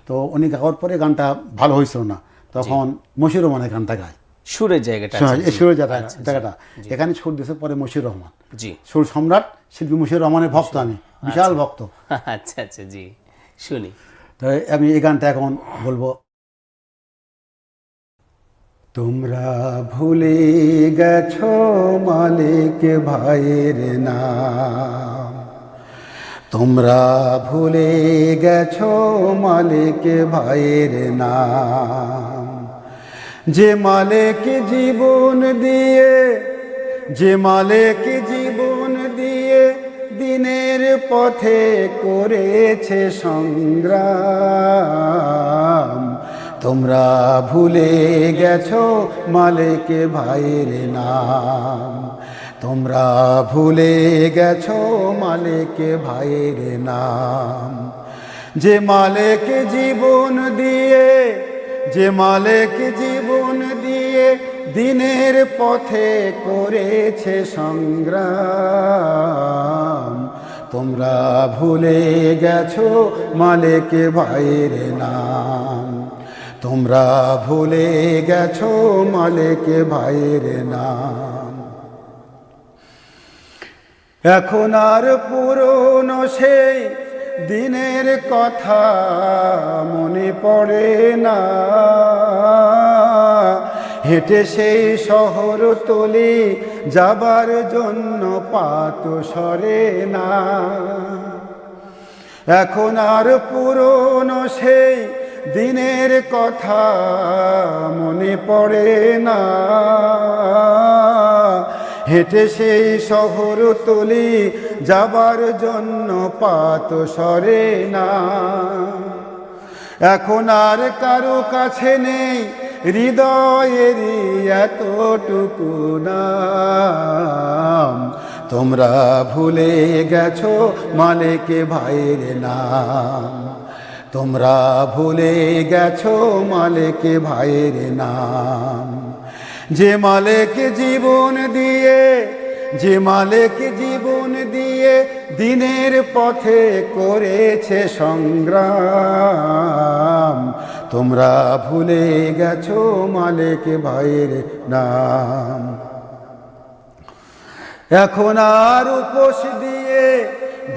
তো উনি গাওয়ার পরে গানটা ভালো হয়েছিল না, তখন মশিউর রহমানের গানটা গায়। সুরের জায়গাটা, সুরের জায়গাটা এখানে সুর দিয়েছে পরে মশিউর রহমান। সুর সম্রাট শিল্পী মশিউর রহমানের ভক্ত, আমি বিশাল ভক্ত। আচ্ছা আচ্ছা, জি শুনি। তো আমি এই গানটা এখন বলবো। তোমরা ভুলে গেছো মালিক ভাইয়ের নাম, তোমরা ভুলে গেছো মালিক ভাইয়ের নাম, যে মালিক জীবন দিয়ে, যে মালিক জীবন দিয়ে দিনের পথে করেছে সংগ্রাম। তোমরা ভুলে গেছো মালিক ভাইয়ের নাম, তোমরা ভুলে গেছো মালিক ভাইয়ের নাম। যে মালিক জীবন দিয়ে, যে মালিক জীবন দিয়ে দিনের পথে করেছে সংগ্রাম। তোমরা ভুলে গেছো মালিক ভাইয়ের নাম, তোমরা ভুলে গেছো মালিক ভাইয়ের নাম। এখন আর পুরনো সেই দিনের কথা মনে পড়ে না, হেঁটে সেই শহর তলি যাবার জন্য পা তো সরে না। এখন আর পুরনো সেই দিনের কথা মনে পড়ে না, হেঁটে সেই শহর তলি যাবার জন্য পা তো সরে না। এখন আর কারো কাছে নেই হৃদয়েরই এতটুকু নাম। তোমরা ভুলে গেছো মালিক ভাইয়ের নাম, তোমরা ভুলে গেছো মালিক ভাইয়ের নাম। যে মালিক জীবন দিয়ে, যে মালিক জীবন দিয়ে দিনের পথে করেছে সংগ্রাম। তোমরা ভুলে গেছো মালিক ভাইয়ের নাম। এখন আর উপোস দিয়ে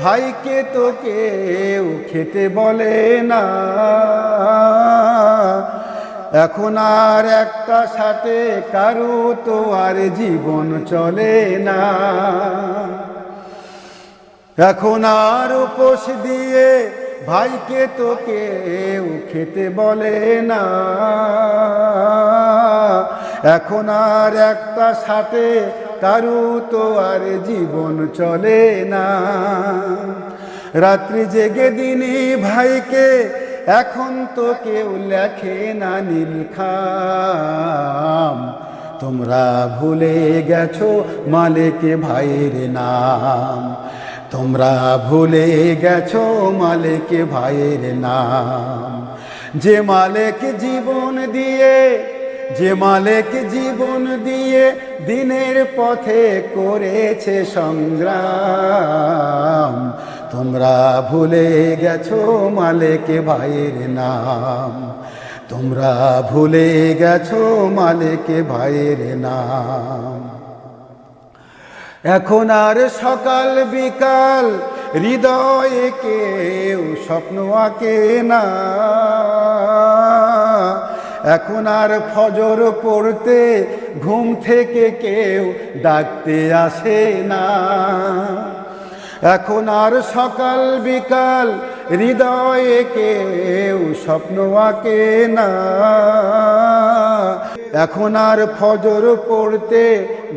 ভাইকে তো কেউ খেতে বলে না, এখন আর একটা সাথে কারো তো আর জীবন চলে না। এখন আর উপোস দিয়ে ভাইকে তো কেউ খেতে বলে না, এখন আর একটা সাথে কারো তো আর জীবন চলে না। রাত্রি জেগে দিনে ভাইকে এখন তো কেউ লেখে না নীলখাম। তোমরা ভুলে গেছো মালিক ভাইয়ের নাম, তোমরা ভুলে গেছো মালিক ভাইয়ের নাম। যে মালিক জীবন দিয়ে, যে মালিক জীবন দিয়ে দিনের পথে করেছে সংগ্রাম। তোমরা ভুলে গেছো মালিক ভাইয়ের নাম, তোমরা ভুলে গেছো মালিক ভাইয়ের নাম। এখন আর সকাল বিকাল হৃদয়ে কেউ স্বপ্ন আঁকে না, এখন আর ফজর পড়তে ঘুম থেকে কেউ ডাকতে আসে না। এখন আর সকাল বিকাল হৃদয়ে কেউ স্বপ্ন আঁকে না, এখন আর ফজর পড়তে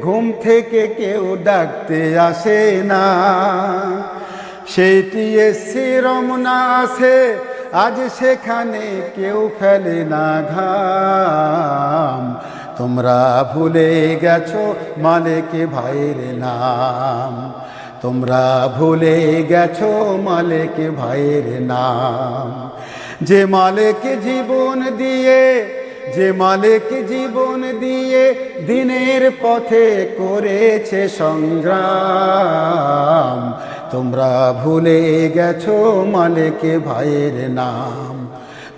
ঘুম থেকে কেউ ডাকতে আসে না। সেইটি এসে রমনা আসে আজ সেখানে কেউ ফেলে না ঘাম। তোমরা ভুলে গেছো মালিক ভাইয়ের নাম, তোমরা ভুলে গেছো মালিক ভাইয়ের নাম। যে মালিক জীবন দিয়ে, যে মালিক জীবন দিয়ে দিনের পথে করেছে সংগ্রাম। তোমরা ভুলে গেছো মালিক ভাইয়ের নাম,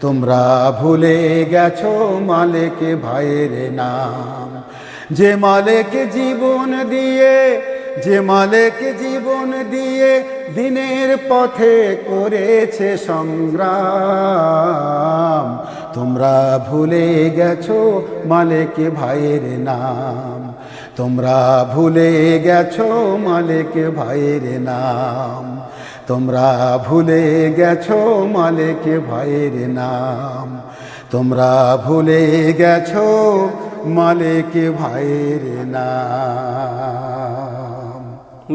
তোমরা ভুলে গেছো মালিক ভাইয়ের নাম। যে মালিক জীবন দিয়ে, যে মালিক জীবন দিয়ে দিনের পথে করেছে সংগ্রাম। তোমরা ভুলে গেছো মালিক ভাইয়ের নাম, তোমরা ভুলে গেছো মালিক ভাইয়ের নাম, তোমরা ভুলে গেছো মালিক ভাইয়ের নাম, তোমরা ভুলে গেছো মালিক ভাইয়ের নাম।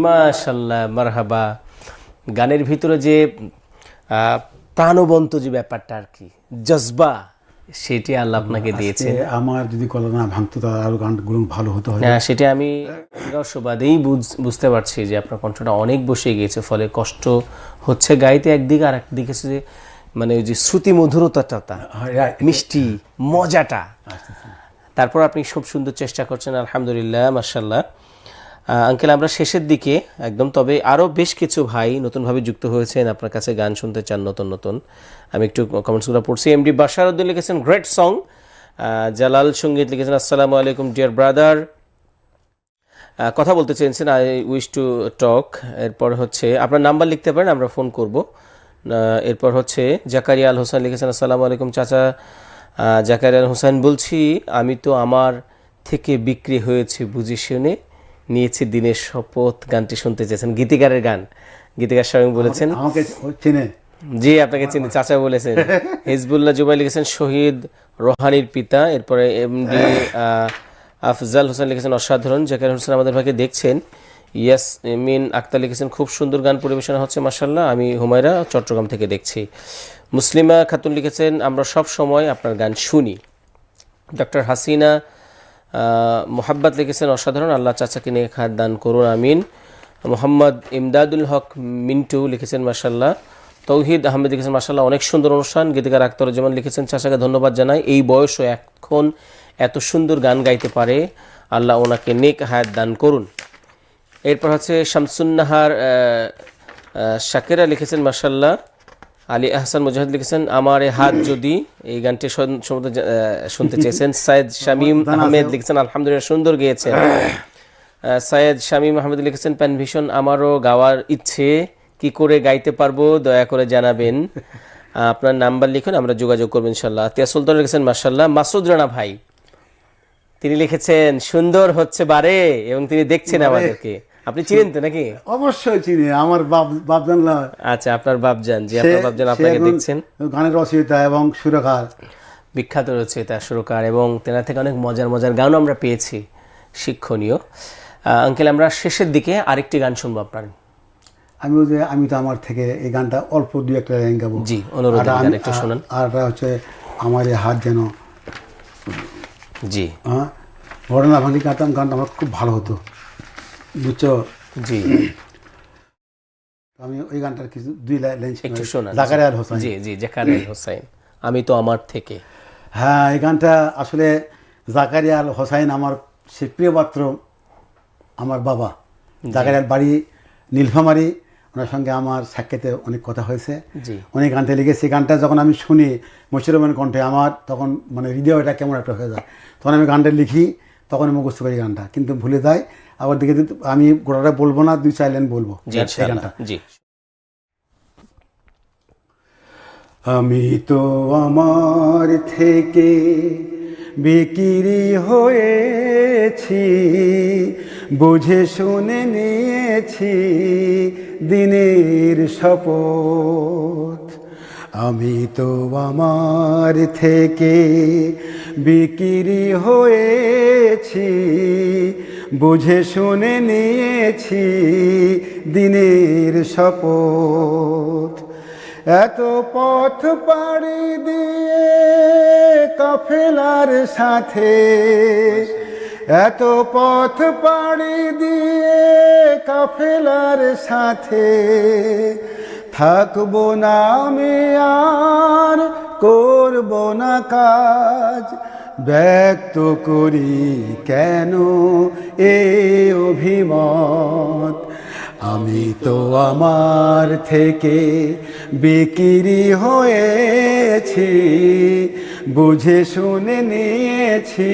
মাশাল্লাহ, মারহাবা। গানের ভিতরে যে প্রাণবন্ত যে ব্যাপারটা আর কি, জজবা, সেটি আল্লাহ আপনাকে দিয়েছেন। আমার যদি গলা না ভাঙতো তাহলে আরো গানগুলো ভালো হতো। হ্যাঁ, সেটা আমি রসবাদেই বুঝতে পারছি যে আপনার কণ্ঠটা অনেক বসে গিয়েছে, ফলে কষ্ট হচ্ছে গাইতে একদিকে, আর একদিকে হচ্ছে যে মানে ওই যে শ্রুতি মধুরতাটা, মিষ্টি মজাটা, তারপর আপনি খুব সুন্দর চেষ্টা করছেন, আলহামদুলিল্লাহ, মাশাআল্লাহ। আঙ্কেল, আমরা শেষের দিকে একদম, তবে আরও বেশ কিছু ভাই নতুনভাবে যুক্ত হয়েছেন, আপনার কাছে গান শুনতে চান নতুন নতুন। আমি একটু কমেন্টসগুলো পড়ছি। এমডি বাশারউদ্দিন লিখেছেন গ্রেট সং। জালাল সঙ্গীত লিখেছেন আসসালামু আলাইকুম ডিয়ার ব্রাদার, কথা বলতে চেয়েছেন, আই উইশ টু টক। এরপর হচ্ছে আপনার নাম্বার লিখতে পারেন, আমরা ফোন করব। এরপর হচ্ছে জাকারিয়া আল হোসেন লিখেছেন আসসালামু আলাইকুম চাচা, জাকারিয়া আল হোসেন বলছি, আমি তো আমার থেকে বিক্রি হয়েছে বুঝে শুনে নিয়েছি দিনের শপথ। গানটি শুনতে চেয়েছেন, গীতিকারের গান, গীতিকার স্বয়ং বলেছেন। আমাকে চেনে? জি, আপনাকে চিনি, চাচা বলেছেন। হিজবুল্লাহ জুবাই লিখেছেন শহীদ রোহানির পিতা। এরপরে এমডি আফজাল হোসেন লিখেছেন অসাধারণ। জাকারিয়া হোসেন আমাদের ভাগে দেখছেন। ইয়াসমিন আক্তার লিখেছেন খুব সুন্দর গান পরিবেশনা হচ্ছে মাশাআল্লাহ, আমি হুমায়রা চট্টগ্রাম থেকে দেখছি। মুসলিমা খাতুন লিখেছেন আমরা সব সময় আপনার গান শুনি। ডক্টর হাসিনা মোহাব্বত লিখেছেন অসাধারণ, আল্লাহ চাচাকে নিয়ে খাদ দান করুন, আমিন। মোহাম্মদ ইমদাদুল হক মিন্টু লিখেছেন মাশাআল্লাহ। তৌহিদ আহমেদ লিখেছেন মাশাআল্লাহ অনেক সুন্দর অনুষ্ঠান। গীতিকার আখতারুজ্জামান লিখেছেন চাচাকে ধন্যবাদ জানাই, এই বয়সও এখন এত সুন্দর গান গাইতে পারে, আল্লাহ ওনাকে নেক হায়াত দান করুন। এরপর হচ্ছে শামসুন্নাহার শাকেরা লিখেছেন মাশাআল্লাহ। আলী আহসান মুজাহিদ লিখেছেন আমার এ হাত যদি, এই গানটি শুনতে চেয়েছেন। সাইদ শামীম আহমেদ লিখেছেন আলহামদুলিল্লাহ সুন্দর গেয়েছেন। সাইদ শামীম আহমেদ লিখেছেন প্যান ভীষণ, আমারও গাওয়ার ইচ্ছে, কি করে গাইতে পারবো দয়া করে জানাবেন। আপনার নাম্বার লিখুন, আমরা যোগাযোগ করবো ইনশাল্লাহ। আতিয়া সুলতান লিখেছেন মাশাআল্লাহ। মাসুদ রানা ভাই তিনি লিখেছেন সুন্দর হচ্ছে বারে, এবং তিনি দেখছেন আমাদেরকে। আপনি চিনেন তো নাকি? অবশ্যই চিনি, আমার বাপজান। আচ্ছা, আপনার বাপজান, জি আপনার বাপজান আপনাকে দেখছেন। গানের রচয়িতা এবং সুরকার, বিখ্যাত রচয়িতা সুরকার, এবং তেনার থেকে অনেক মজার মজার গানও আমরা পেয়েছি, শিক্ষণীয়। আঙ্কেল, আমরা শেষের দিকে আরেকটি গান শুনবো আপনার। আমি তো আমার থেকে এই গানটা অল্প দুই একটা লাইন গাবো। জি, অনুরোধ, একটু শুনুন। আর হচ্ছে আমার এই হাত যেন, জি হ্যাঁ, ঘটনা ভাঙি গানটা আমার খুব ভালো হতো, বুঝছো? জি, আমি ওই গানটার কিছু দুই লাইন একটু শোনান। জাকারিয়া আল হোসেন। জি জি, জাকারিয়া আল হোসেন, আমি তো আমার থেকে। হ্যাঁ, এই গানটা আসলে জাকারিয়া আল হোসেন আমার সে প্রিয় পাত্র, আমার বাবা। জাকারিয়ার বাড়ি নীলফামারী, ওনার সঙ্গে আমার সাক্ষাতে অনেক কথা হয়েছে, অনেক গানটা লিখেছে। গানটা যখন আমি শুনি মশিরুর কণ্ঠে, আমার তখন মানে হৃদয়টা কেমন একটা হয়ে যায়। তখন আমি গানটা লিখি, তখন মুখস্থ করি গানটা, কিন্তু ভুলে যায়। আবার দেখে আমি গোটাটা বলবো না, দুই চার লাইন বলবো এই গানটা। আমি তো আমার থেকে বিক্রি হয়েছি, বুঝে শুনে নিয়েছি দিনের শপথ। আমি তো আমার থেকে বিক্রি হয়েছি, বুঝে শুনে নিয়েছি দিনের শপথ। এত পথ পাড়ি দিয়ে কাফেলার সাথে, এত পথ পাড়ি দিয়ে কাফেলার সাথে, থাকবো না আমি আর করব না কাজ, ব্যক্ত করি কেন এ অভিমত। আমি তো আমার থেকে বিক্রি হয়েছি, বুঝে শুনে নিয়েছি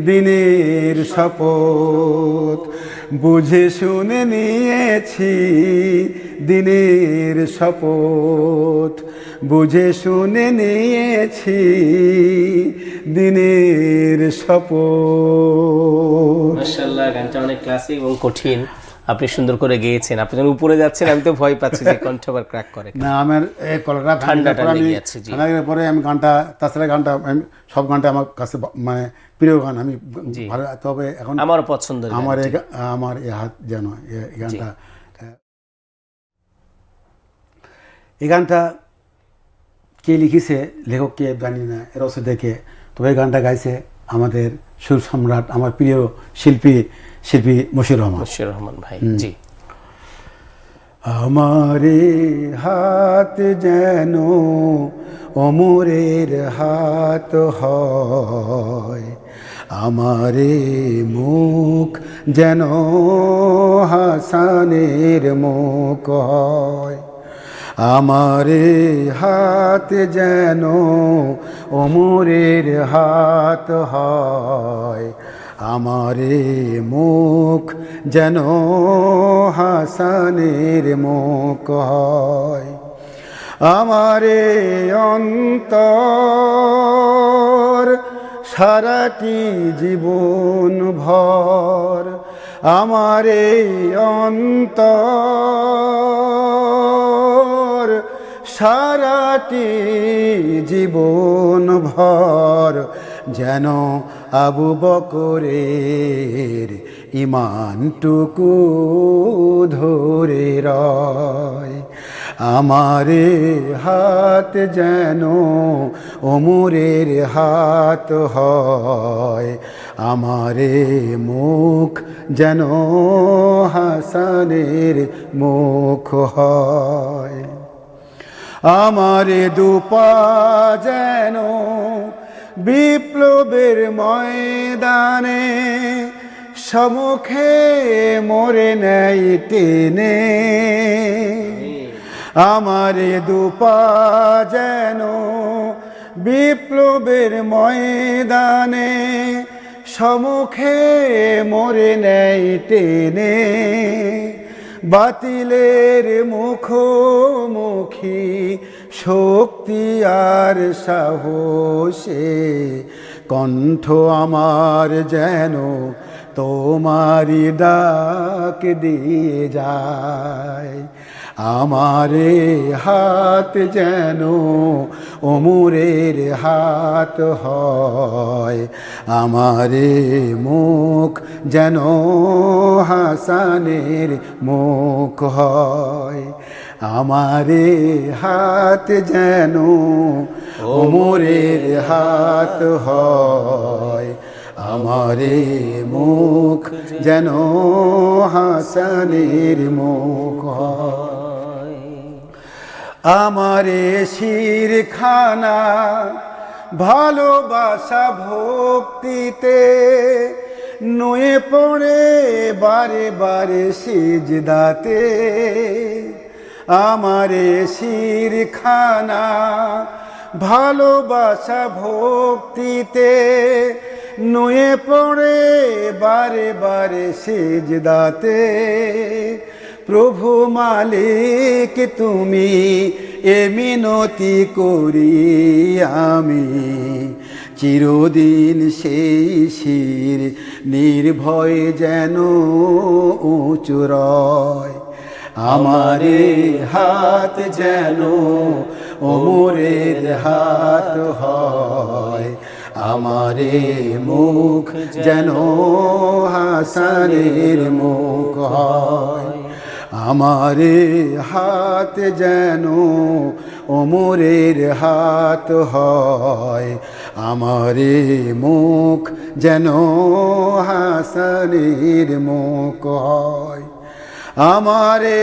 দিনের শপথ, বুঝে শুনে নিয়েছি দিনের শপথ, বুঝে শুনে নিয়েছি দিনের শপথ। মাশাআল্লাহ, গানটা অনেক ক্লাসিক এবং কঠিন, আপনি সুন্দর করে গেয়েছেন। আপনি যখন উপরে যাচ্ছেন আমি তো ভয় পাচ্ছি যে কণ্ঠ আবার ক্র্যাক করে। না, আমার এই কলরা ঠান্ডাটা লেগে যাচ্ছে, জি। ঠান্ডা পরে আমি গানটা, তাছাড়া গানটা সব গানটা আমার কাছে মানে প্রিয় গান। আমি ভালো, তবে এখন আমারও পছন্দের গান, আমার জি। আমার এ হাত যেন এই গানটা, এই গানটা কে লিখেছে, লেখক কে জানি না, এর অবশ্য দেখে, তবে এই গানটা গাইছে আমাদের সুর সম্রাট, আমার প্রিয় শিল্পী মশিউর রহমান। মশিউর রহমান ভাই, জি। আমারে হাত যেন অমরের হাত হয়, আমারে মুখ যেন হাসানের মুখ হয়, আমারে হাত যেন অমরের হাত হয়, আমারে মুখ যেন হাসানের মুখ হয়, আমারে অন্তর সারাটি জীবন ভর, আমারে অন্তর সারাটি জীবন ভর যেন আবু বকরের ইমানটুকু ধরে রয়, আমারে হাত যেন ওমরের হাত হয়, আমারে মুখ যেন হাসানের মুখ হয়, আমারে দুপা যেন বিপ্লবের ময়দানে সম্মুখে মরে নেয় টেনে, আমারে দুপা যেন বিপ্লবের ময়দানে সম্মুখে মরে নেয় টেনে, বাতিলের মুখোমুখি শক্তি আর সাহসে কণ্ঠ আমার যেন তোমারি ডাক দিয়ে যায়, আমারে হাত যেন ওমরের হাত হয়, আমারে মুখ যেন হাসানের মুখ হয়, আমারে হাত যেন ওমরের হাত হয়, আমারে মুখ যেন হাসানের মুখ হয়, আমারে শিরখানা ভালোবাসা ভক্তিতে নুয়ে পড়ে বারে বারে সিজদাতে, আমারে শিরখানা ভালোবাসা ভক্তিতে নুয়ে পড়ে বারে বারে সিজদাতে, প্রভু মালিক তুমি এ মিনতি করি আমি, চিরদিন সেই শির নির্ভয় যেন উঁচু রয়, আমারে হাত যেন ওমরের হাত হয়, আমারে মুখ যেন হাসানের মুখ হয়, আমারে হাত যেন ওমরের হাত হয়, আমারে মুখ যেন হাসানের মুখ হয়, আমারে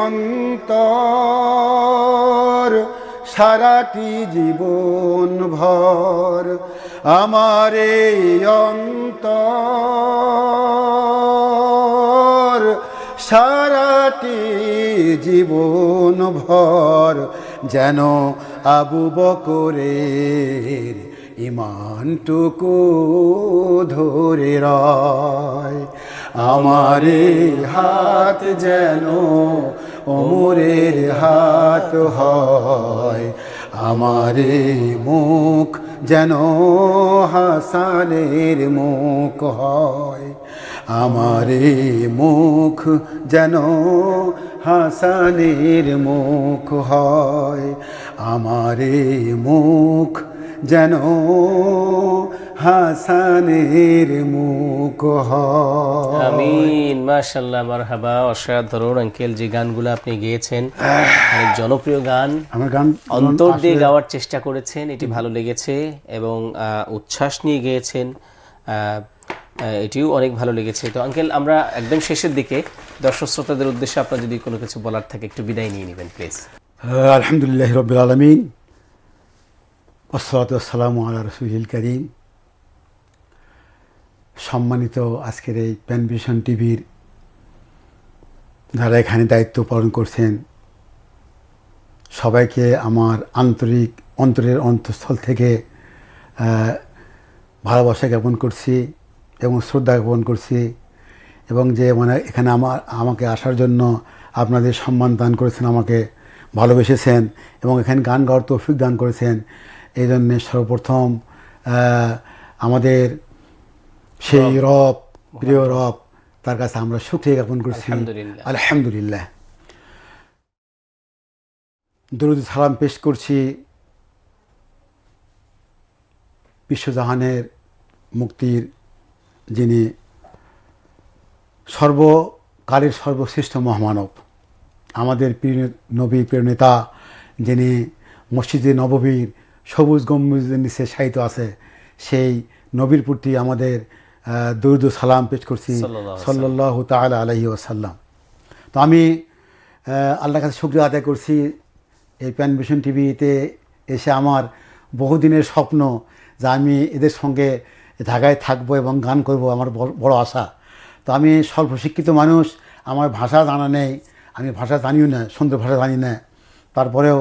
অন্তর সারাটি জীবন ভর, আমারে অন্তর সারাটি জীবন ভর যেন আবু বকরের ইমানটুকু ধরে রয়, আমারে হাত যেন ওমরের হাত হয়, আমারে মুখ যেন হাসানের মুখ হয়, আমারে মুখ যেন হাসানের মুখ হয়, আমারে মুখ যেন হাসানের মুখ হয়। আমিন, মাশাআল্লাহ, মারহাবা, অসাধারণ আঙ্কেল। যে গানগুলো আপনি গেয়েছেন অনেক জনপ্রিয় গান, আমার গান অন্তর দিয়ে গাওয়ার চেষ্টা করেছেন, এটি ভালো লেগেছে এবং উচ্ছ্বাস নিয়ে গেয়েছেন, এটিও অনেক ভালো লেগেছে। তো আঙ্কেল, আমরা একদম শেষের দিকে দর্শক শ্রোতাদের উদ্দেশ্যে আপনার যদি কোনো কিছু বলার থাকে একটু বিদায় নিয়ে নেবেন প্লিজ। আলহামদুলিল্লাহ রাব্বিল আলামিন, ওয়াসসালাতু ওয়াসসালামু আলা রাসূলিল কারীম। সম্মানিত আজকের এই প্যানভিশন টিভির যারা এখানে দায়িত্ব পালন করছেন, সবাইকে আমার অন্তরের অন্তঃস্থল থেকে ভালোবাসা জ্ঞাপন করছি এবং শ্রদ্ধা জ্ঞাপন করছি, এবং যে মানে এখানে আমাকে আসার জন্য আপনাদের সম্মান দান করেছেন, আমাকে ভালোবেসেছেন এবং এখানে গান গাওয়ার তৌফিক দান করেছেন, এই জন্যে সর্বপ্রথম আমাদের সেই রব, প্রিয় রব, তার কাছে আমরা শুকরিয়া জ্ঞাপন করছি, আলহামদুলিল্লাহ। দরুদ সালাম পেশ করছি বিশ্বজাহানের মুক্তির যিনি সর্বকালের সর্বশ্রেষ্ঠ মহামানব, আমাদের প্রিয় নবী, প্রিয় নেতা, যিনি মসজিদে নববীর সবুজ গম্বুজের নিচে শায়িত আছে, সেই নবীর প্রতি আমাদের দরুদ সালাম পেশ করছি, সাল্লাল্লাহু তাআলা আলাইহি ওয়াসাল্লাম। তো আমি আল্লাহর কাছে শুকরিয়া আদায় করছি এই প্যানভিশন টিভিতে এসে আমার বহুদিনের স্বপ্ন যে আমি এদের সঙ্গে ঢাকায় থাকবো এবং গান করব, আমার বড় আশা। তো আমি স্বল্প শিক্ষিত মানুষ, আমার ভাষা জানা নেই, আমি ভাষা জানিও না, সুন্দর ভাষা জানি না, তারপরেও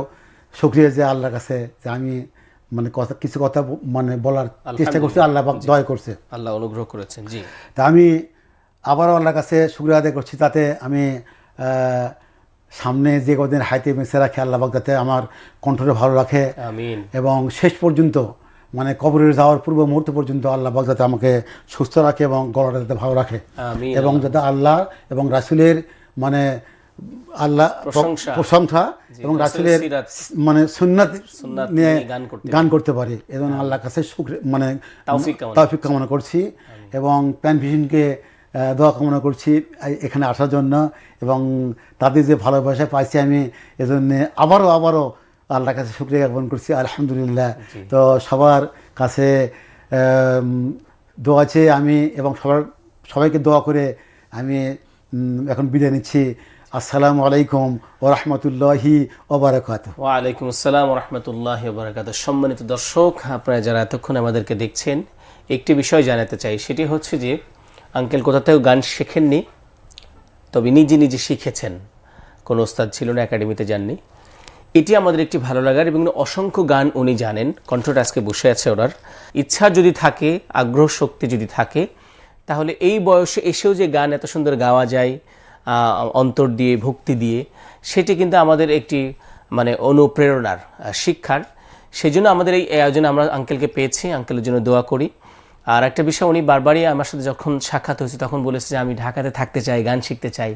শুকরিয়া যে আল্লাহর কাছে যে আমি মানে কিছু কথা মানে বলার চেষ্টা করছি, আল্লাহ দয়া করছে, আল্লাহ অনুগ্রহ করেছেন। জি, তা আমি আবারও আল্লাহর কাছে শুকরিয়া আদায় করছি, তাতে আমি সামনে যে কদিন হাইতে বেঁচে রাখে আল্লাহ পাক যাতে আমার কণ্ঠটা ভালো রাখে, আমিন, এবং শেষ পর্যন্ত মানে কবরে যাওয়ার পূর্ব মুহূর্ত পর্যন্ত আল্লাহ পাক যাতে আমাকে সুস্থ রাখে এবং গলাটা যাতে ভালো রাখে, আমিন, এবং যাতে আল্লাহ এবং রাসূলের মানে আল্লাহ প্রশংসা এবং রাসূলের মানে সুন্নাত নিয়ে গান করতে পারি, এজন্য আল্লাহর কাছে মানে তৌফিক কামনা করছি এবং প্যানভিশনকে দোয়া কামনা করছি এখানে আসার জন্য, এবং তাদের যে ভালোবাসা পাইছি আমি এজন্য আবারও আল্লাহর কাছে শুকরিয়া জ্ঞাপন করছি, আলহামদুলিল্লাহ। তো সবার কাছে দোয়া চেয়ে আমি এবং সবাইকে দোয়া করে আমি এখন বিদায় নিচ্ছি। আসসালামু আলাইকুম ওয়া রাহমাতুল্লাহি ওয়া বারাকাতুহু। ওয়া আলাইকুম আসসালাম ওয়া রাহমাতুল্লাহি ওয়া বারাকাতুহু। সম্মানিত দর্শক, আপনারা যারা এতক্ষণ আমাদেরকে দেখছেন, একটি বিষয় জানাতে চাই, সেটি হচ্ছে যে আঙ্কেল কোথা থেকে গান শেখেননি, তবে নিজে শিখেছেন, কোনো ওস্তাদ ছিল না, একাডেমিতে যাননি। এটি আমাদের একটি ভালো লাগার, এবং অসংখ্য গান উনি জানেন, কণ্ঠটা আজকে বসে আছে ওনার। ইচ্ছা যদি থাকে, আগ্রহ শক্তি যদি থাকে, তাহলে এই বয়সে এসেও যে গান এত সুন্দর গাওয়া যায় অন্তর দিয়ে, ভক্তি দিয়ে, সেটি কিন্তু আমাদের একটি মানে অনুপ্রেরণার, শিক্ষার। সেই জন্য আমাদের এই আয়োজনে আমরা আঙ্কেলকে পেয়েছি, আঙ্কেলের জন্য দোয়া করি। আর একটা বিষয়, উনি বারবারই আমার সাথে যখন সাক্ষাৎ হয়েছে তখন বলেছে যে আমি ঢাকাতে থাকতে চাই, গান শিখতে চাই,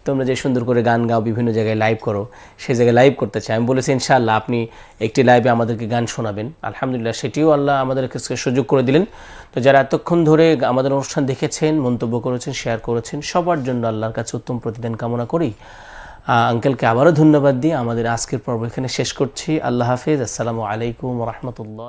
তোমরা যে সুন্দর করে গান গাও, বিভিন্ন জায়গায় লাইভ করো, সেই জায়গায় লাইভ করতে চাই। আমি বলেছি ইনশাআল্লাহ আপনি একটি লাইভে আমাদেরকে গান শোনাবেন। আলহামদুলিল্লাহ, সেটিও আল্লাহ আমাদের কাছে সুযোগ করে দিলেন। তো যারা এতক্ষণ ধরে আমাদের অনুষ্ঠান দেখেছেন, মন্তব্য করেছেন, শেয়ার করেছেন, সবার জন্য আল্লাহর কাছে উত্তম প্রতিদান কামনা করি। আঙ্কেলকে আবারও ধন্যবাদ দিয়ে আমাদের আজকের পর্ব এখানে শেষ করছি। আল্লাহ হাফেজ, আসসালামু আলাইকুম ওয়া রাহমাতুল্লাহ।